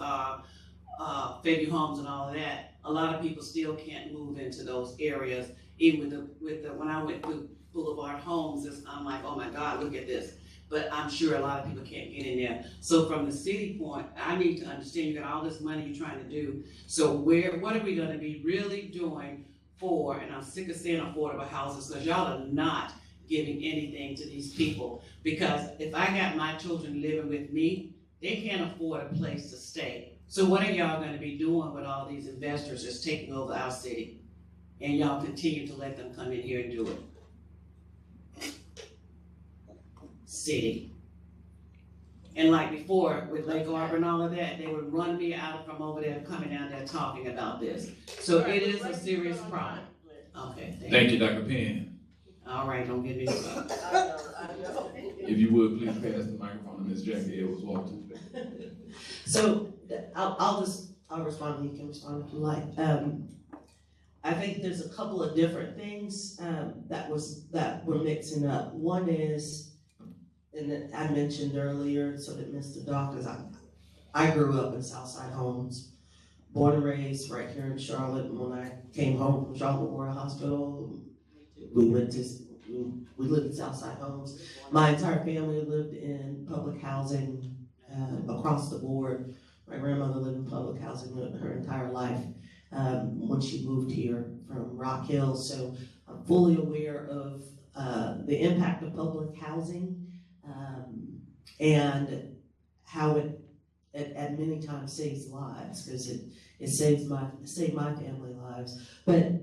Homes and all of that, a lot of people still can't move into those areas. Even with the when I went through Boulevard Homes, I'm like, oh my God, look at this. But I'm sure a lot of people can't get in there. So from the city point, I need to understand, you got all this money you're trying to do. So what are we gonna be really doing for, and I'm sick of saying affordable houses, because y'all are not giving anything to these people. Because if I got my children living with me, they can't afford a place to stay. So what are y'all gonna be doing with all these investors that's taking over our city? And y'all continue to let them come in here and do it. City. And like before, with Lake Arbor and all of that, they would run me out from over there, coming down there talking about this. So it is a serious problem. Okay,
Thank you, Dr. Penn.
All right, don't get me started.
If you would, please pass the microphone to Ms. Jackie Edwards-Walton.
So I'll respond, you can respond if you like. I think there's a couple of different things that we're mixing up. One is, and I mentioned earlier, so that Mr. Dawkins, I grew up in Southside Homes, born and raised right here in Charlotte. And when I came home from Charlotte Memorial Hospital, we lived in Southside Homes. My entire family lived in public housing across the board. My grandmother lived in public housing her entire life when she moved here from Rock Hill. So I'm fully aware of the impact of public housing and how it at many times saves lives, because it saved my family lives. But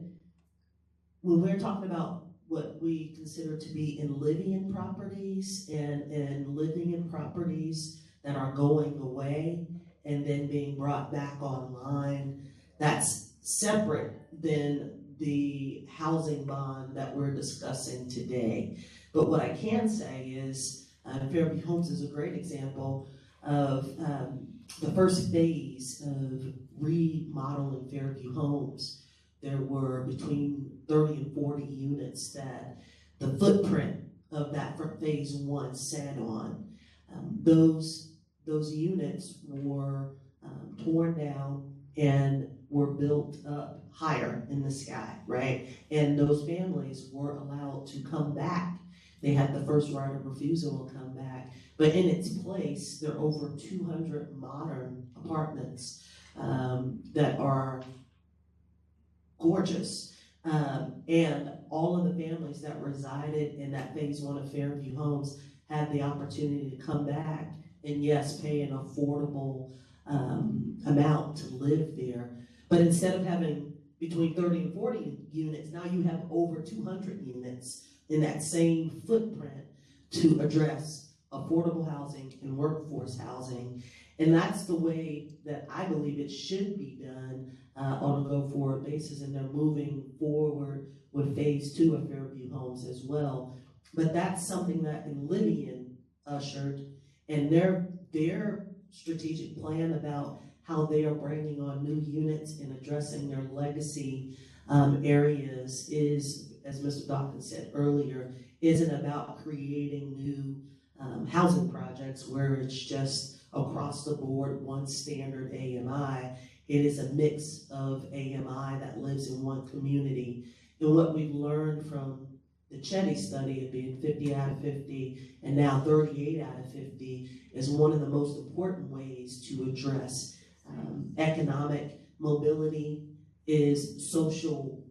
when we're talking about what we consider to be in living in properties and living in properties that are going away and then being brought back online, that's separate than the housing bond that we're discussing today. But what I can say is Fairview Homes is a great example of the first phase of remodeling Fairview Homes. There were between 30 and 40 units that the footprint of that for phase one sat on. Those units were torn down and were built up higher in the sky, right? And those families were allowed to come back. They had the first right of refusal to come back. But in its place, there are over 200 modern apartments that are gorgeous. And all of the families that resided in that phase one of Fairview Homes had the opportunity to come back and yes, pay an affordable amount to live there. But instead of having between 30 and 40 units, now you have over 200 units in that same footprint to address affordable housing and workforce housing. And that's the way that I believe it should be done on a go-forward basis. And they're moving forward with phase two of Fairview Homes as well. But that's something that Enlivian ushered, and their strategic plan about how they are bringing on new units and addressing their legacy areas is, as Mr. Dawkins said earlier, isn't about creating new housing projects where it's just across the board one standard AMI. It is a mix of AMI that lives in one community. And what we've learned from the Chetty study of being 50 out of 50 and now 38 out of 50 is one of the most important ways to address economic mobility is social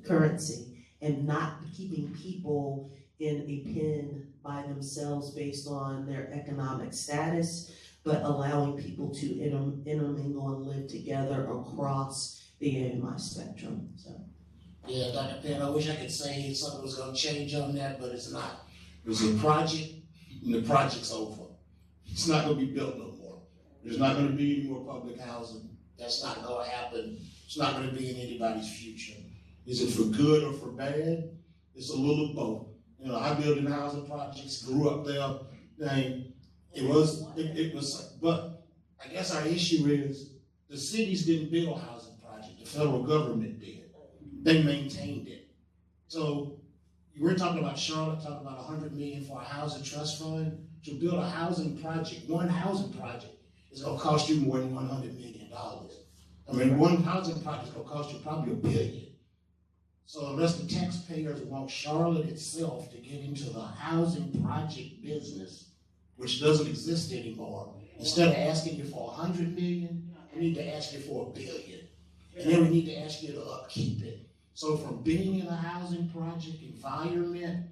currency, and not keeping people in a pen by themselves based on their economic status, but allowing people to intermingle and live together across the AMI spectrum. So.
Yeah, Dr. Penn, I wish I could say something was gonna change on that, but it's not. It was a project, and the project's over. It's not gonna be built no more. There's not gonna be any more public housing. That's not gonna happen. It's not gonna be in anybody's future. Is it for good or for bad? It's a little of both. You know, I built in housing projects, grew up there, and it was, but I guess our issue is the cities didn't build housing projects, the federal government did. They maintained it. So we're talking about Charlotte, talking about $100 million for a housing trust fund. To build a housing project, one housing project, is gonna cost you more than $100 million. I mean, one housing project is gonna cost you probably $1 billion. So unless the taxpayers want Charlotte itself to get into the housing project business, which doesn't exist anymore, instead of asking you for $100 million, we need to ask you for $1 billion. And then we need to ask you to upkeep it. So from being in a housing project environment,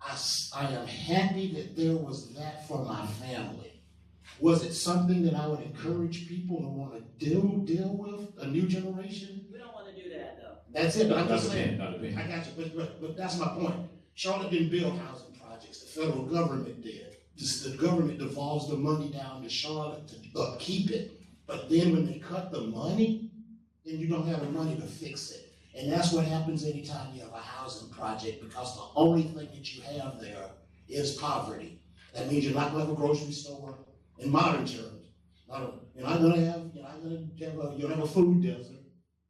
I am happy that there was that for my family. Was it something that I would encourage people to want to deal with, a new generation?
We don't want to do that though.
That's it, but I'm just
Not
saying,
a opinion.
I got you, but that's my point. Charlotte didn't build housing projects, the federal government did. The government devolves the money down to Charlotte to upkeep it. But then when they cut the money, then you don't have the money to fix it. And that's what happens anytime you have a housing project, because the only thing that you have there is poverty. That means you're not gonna have a grocery store in modern terms. You're not gonna have a food desert.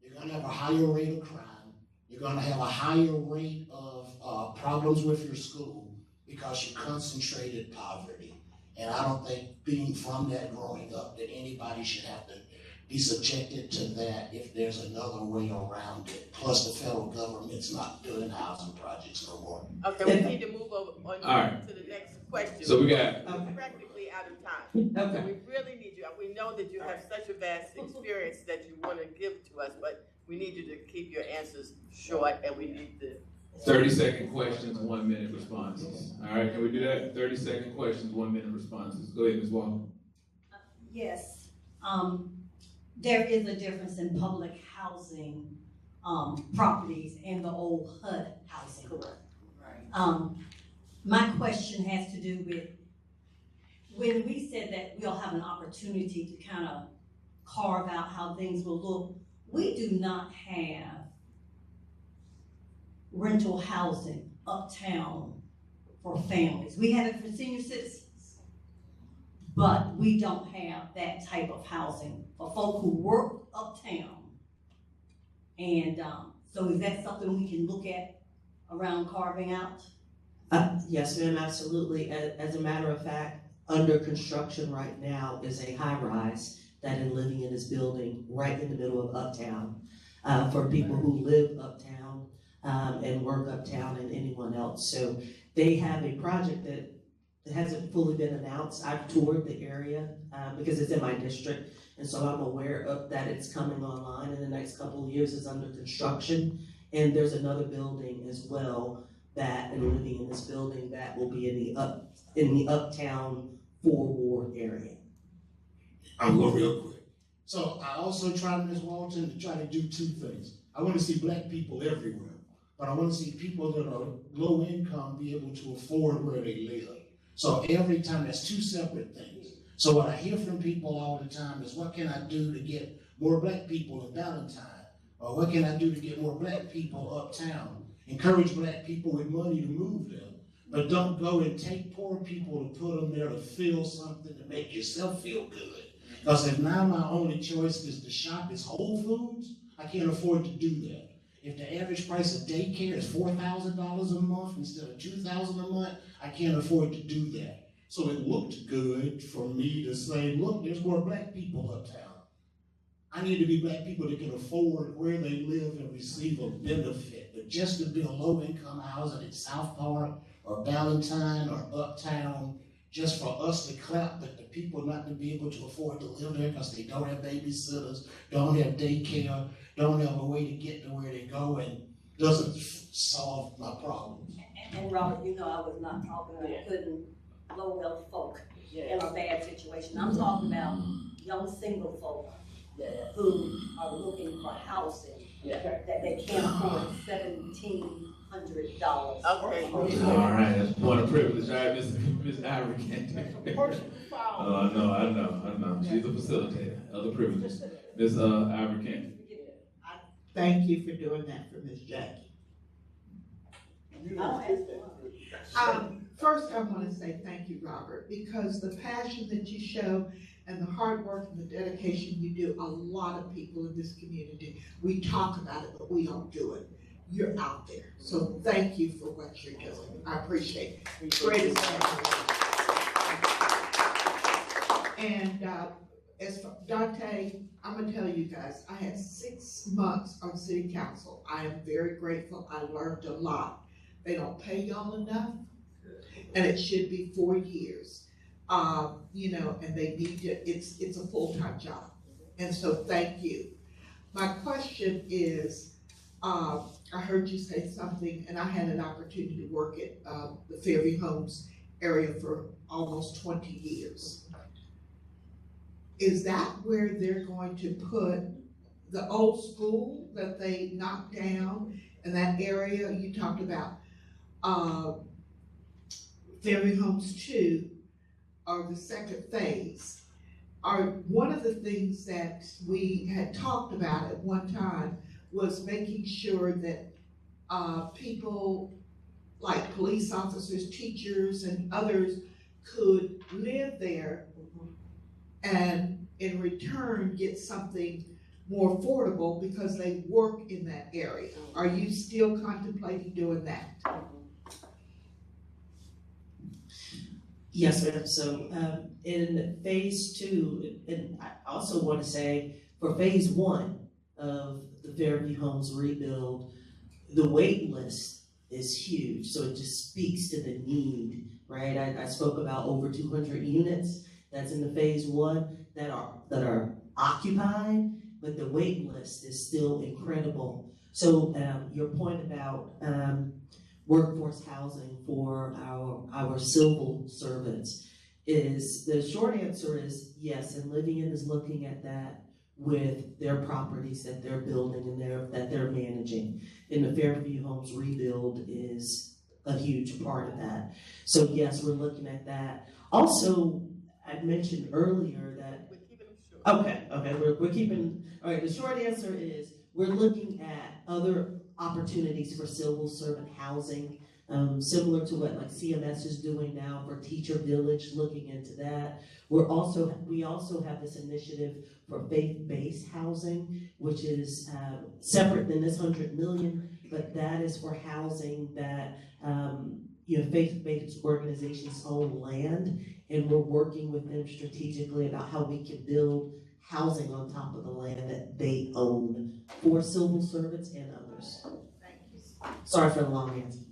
You're gonna have a higher rate of crime. You're gonna have a higher rate of problems with your school because you concentrated poverty. And I don't think being from that growing up that anybody should have to be subjected to that if there's another way around it. Plus the federal government's not doing housing projects no more.
Okay, we need to move over
right.
to the next question.
So we got.
We're practically out of time.
Okay.
So we really need you. We know that you have such a vast experience that you want to give to us, but we need you to keep your answers short, and we need to.
30-second questions, 1 minute responses. All right, can we do that? 30-second questions, 1 minute responses. Go ahead, Ms. Walker.
Yes, there is a difference in public housing properties and the old HUD housing.
Correct. Right.
My question has to do with when we said that we'll have an opportunity to kind of carve out how things will look. We do not have rental housing uptown for families. We have it for senior citizens, but we don't have that type of housing for folk who work uptown. And so is that something we can look at around carving out?
Yes, ma'am, absolutely. As a matter of fact, under construction right now is a high-rise that is living in this building right in the middle of uptown for people who live uptown and work uptown and anyone else. So they have a project that hasn't fully been announced. I've toured the area because it's in my district, and so I'm aware of that it's coming online in the next couple of years. It's under construction, and there's another building as well that, and living in this building, that will be in the uptown four-ward area.
I'll go real quick. So I also tried, Ms. Walton, to try to do two things. I want to see black people everywhere, but I want to see people that are low income be able to afford where they live. So every time, that's two separate things. So what I hear from people all the time is, what can I do to get more black people in Valentine? Or what can I do to get more black people uptown? Encourage black people with money to move them. But don't go and take poor people and put them there to fill something to make yourself feel good. Because if now my only choice is to shop is Whole Foods, I can't afford to do that. If the average price of daycare is $4,000 a month instead of $2,000 a month, I can't afford to do that. So it looked good for me to say, look, there's more black people uptown. I need to be black people that can afford where they live and receive a benefit. But just to build low-income housing in South Park or Ballantyne or Uptown, just for us to clap, but the people not to be able to afford to live there because they don't have babysitters, don't have daycare, don't have a way to get to where they go, and doesn't solve my problems.
And Robert, you know I was not talking about putting low-wealth folk in a bad situation. I'm talking about young single folk who are looking for housing that they can't afford $1,700.
Okay.
All right, that's a point of privilege. All right, Ms. Ivory Canty. I know. She's a facilitator. Other privileges. Ms. Ivory Canty.
Thank you for doing that for Ms. Jackie. First, I want to say thank you, Robert, because the passion that you show and the hard work and the dedication you do, a lot of people in this community, we talk about it, but we don't do it. You're out there. So thank you for what you're doing. I appreciate it. Great example. And as for Dante, I'm gonna tell you guys, I had 6 months on city council. I am very grateful. I learned a lot. They don't pay y'all enough, and it should be 4 years. And they need to, it's a full-time job. And so thank you. My question is, I heard you say something, and I had an opportunity to work at the Fairview Homes area for almost 20 years. Is that where they're going to put the old school that they knocked down in that area? You talked about Fairview Homes 2, or the second phase. One of the things that we had talked about at one time was making sure that people like police officers, teachers, and others could live there and in return get something more affordable because they work in that area. Are you still contemplating doing that?
Yes, ma'am. So in phase 2, and I also want to say for phase 1 of the Fairview Homes rebuild, the wait list is huge. So it just speaks to the need, right? I spoke about over 200 units that's in the phase 1 that are occupied, but the wait list is still incredible. So your point about workforce housing for our civil servants is, the short answer is yes, and Livian is looking at that with their properties that they're building and that they're managing. And the Fairview Homes rebuild is a huge part of that. So yes, we're looking at that. Also, I mentioned earlier that, we're keeping, all right, the short answer is we're looking at other opportunities for civil servant housing, similar to what like CMS is doing now for Teacher Village, looking into that. We also have this initiative for faith-based housing, which is separate than this $100 million, but that is for housing that faith-based organizations own land, and we're working with them strategically about how we can build housing on top of the land that they own for civil servants and others.
Thank you.
Sorry for the long answer.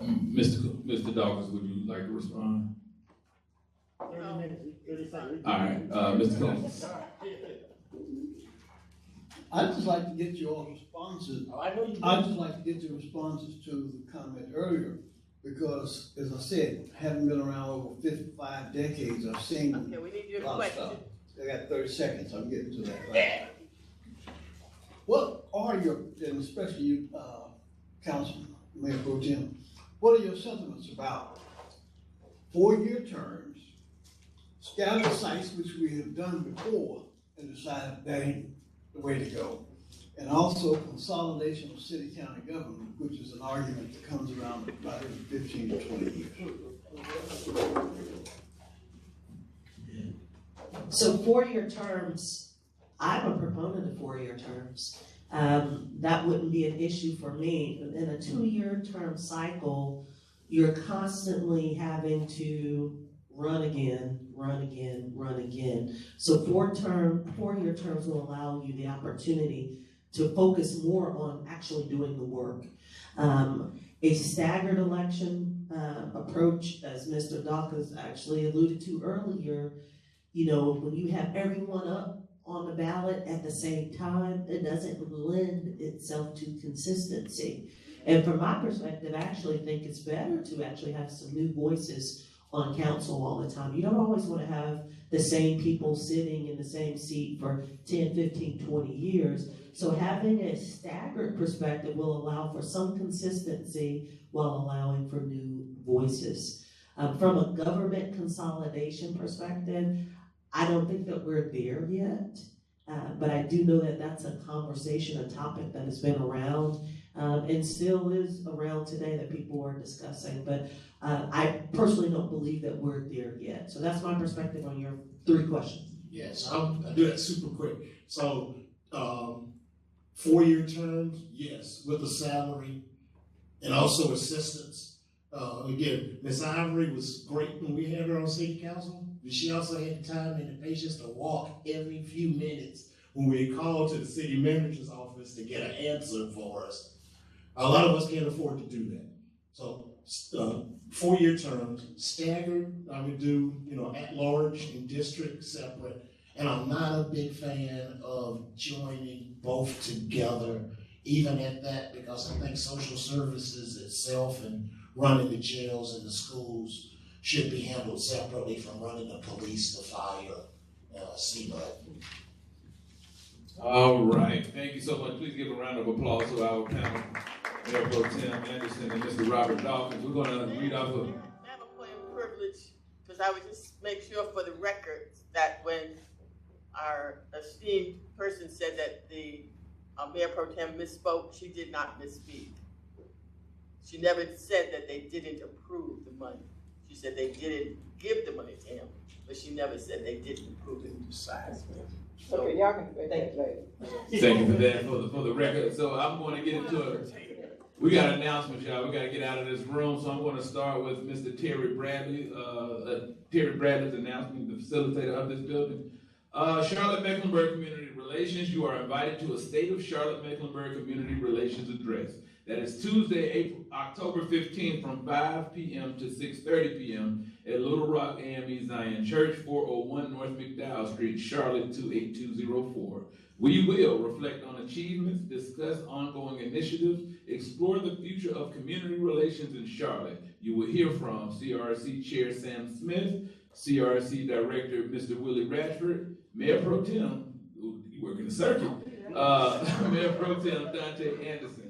Mr. Dawkins, would you like to respond?
30 minutes, 30 seconds.
All right, Mr. Combs.
I'd just like to get your responses. I'd just like to get your responses to the comment earlier, because as I said, having been around over 55 decades, I've seen
Okay, we need your
a lot of
question.
stuff. I got 30 seconds, I'm getting to that right. What are your, and especially you, Councilman, Mayor Pro Tem, what are your sentiments about 4-year terms, scattered sites, which we have done before, and decided that ain't the way to go, and also consolidation of city-county government, which is an argument that comes around about every 15 to 20 years.
So 4-year terms, I'm a proponent of 4-year terms. That wouldn't be an issue for me. In a 2-year term cycle, you're constantly having to run again. So 4-year terms will allow you the opportunity to focus more on actually doing the work. A staggered election approach, as Mr. Dawkins actually alluded to earlier, when you have everyone up on the ballot at the same time, it doesn't lend itself to consistency. And from my perspective, I actually think it's better to actually have some new voices on council all the time. You don't always want to have the same people sitting in the same seat for 10, 15, 20 years. So having a staggered perspective will allow for some consistency while allowing for new voices. From a government consolidation perspective, I don't think that we're there yet, but I do know that that's a conversation, a topic that has been around and still is around today that people are discussing. But I personally don't believe that we're there yet. So that's my perspective on your 3 questions.
Yes, I'll do that super quick. So 4-year terms, yes, with a salary and also assistance. Again, Ms. Ivory was great when we had her on city council, but she also had the time and the patience to walk every few minutes when we called to the city manager's office to get an answer for us. A lot of us can't afford to do that. So 4-year terms, staggered, I would do, at large and district separate. And I'm not a big fan of joining both together, even at that, because I think social services itself and running the jails and the schools should be handled separately from running the police, the fire, CBUD.
All right, thank you so much. Please give a round of applause to our panel, Mayor Pro Tem Anderson and Mr. Robert Dawkins. We're going to read off of.
I have a point of privilege, because I would just make sure for the record that when our esteemed person said that the Mayor Pro Tem misspoke, she did not misspeak. She never said that they didn't approve the money. She said they didn't give the money to him, but she never said they didn't approve it.
Okay, y'all can debate that later.
Thank you for that, for the record. So I'm going to get into it. We got announcements, y'all. We got to get out of this room. So I'm going to start with Mr. Terry Bradley. Terry Bradley's announcement, the facilitator of this building. Charlotte-Mecklenburg Community Relations, you are invited to a State of Charlotte-Mecklenburg Community Relations address. That is Tuesday, October 15th from 5 p.m. to 6:30 p.m. at Little Rock AME Zion Church, 401 North McDowell Street, Charlotte 28204. We will reflect on achievements, discuss ongoing initiatives, explore the future of community relations in Charlotte. You will hear from CRC Chair Sam Smith, CRC Director Mr. Willie Radford, Mayor Pro Tem, you work in the circuit, Mayor Pro Tem Danté Anderson.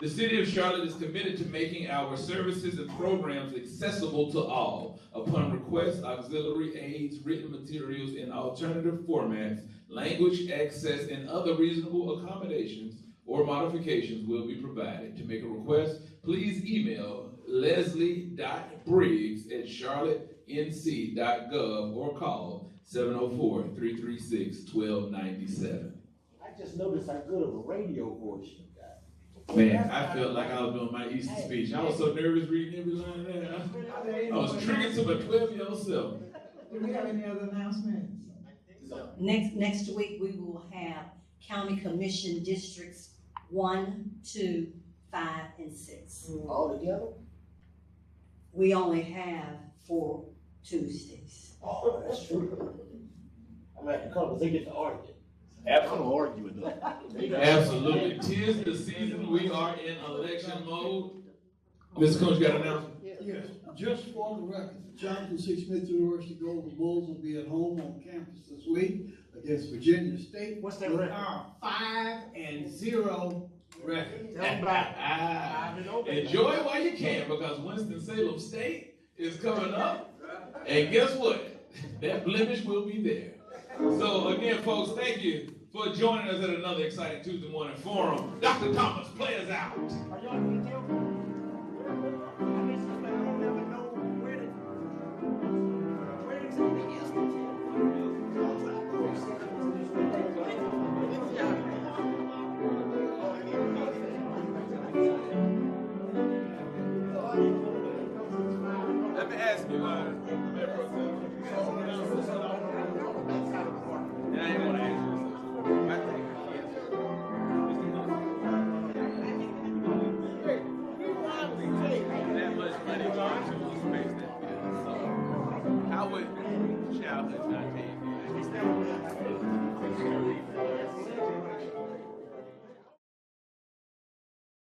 The City of Charlotte is committed to making our services and programs accessible to all. Upon request, auxiliary aids, written materials in alternative formats, language access, and other reasonable accommodations or modifications will be provided. To make a request, please email leslie.briggs@charlottenc.gov or call 704-336-1297.
I just noticed how good of a radio voice you got.
Man, I felt like I was doing my Easter speech. I was so nervous reading every line of that. I was triggered to my 12-year-old self.
Do we have any other announcements?
Next week, we will have County Commission Districts 1, 2, 5, and 6.
All together?
We only have 4 Tuesdays.
Oh, that's true. I'm at the conference, they get to argue. I'm gonna argue with them.
Absolutely. 'Tis the season. We are in election mode. Mr. Coach, you got an announcement?
Yes, just for the record, Jonathan C. Smith University Golden Bulls will be at home on campus this week against Virginia State.
What's that
with
record?
our 5-0 record.
Enjoy it while you can, because Winston-Salem State is coming up. And guess what? That blemish will be there. So again, folks, thank you for joining us at another exciting Tuesday morning forum. Dr. Thomas, play us out.
Let me ask you, Mayor Pro Tem. And I ain't gonna ask you this. I think that much money going to the space that we have. So, how would childhood not take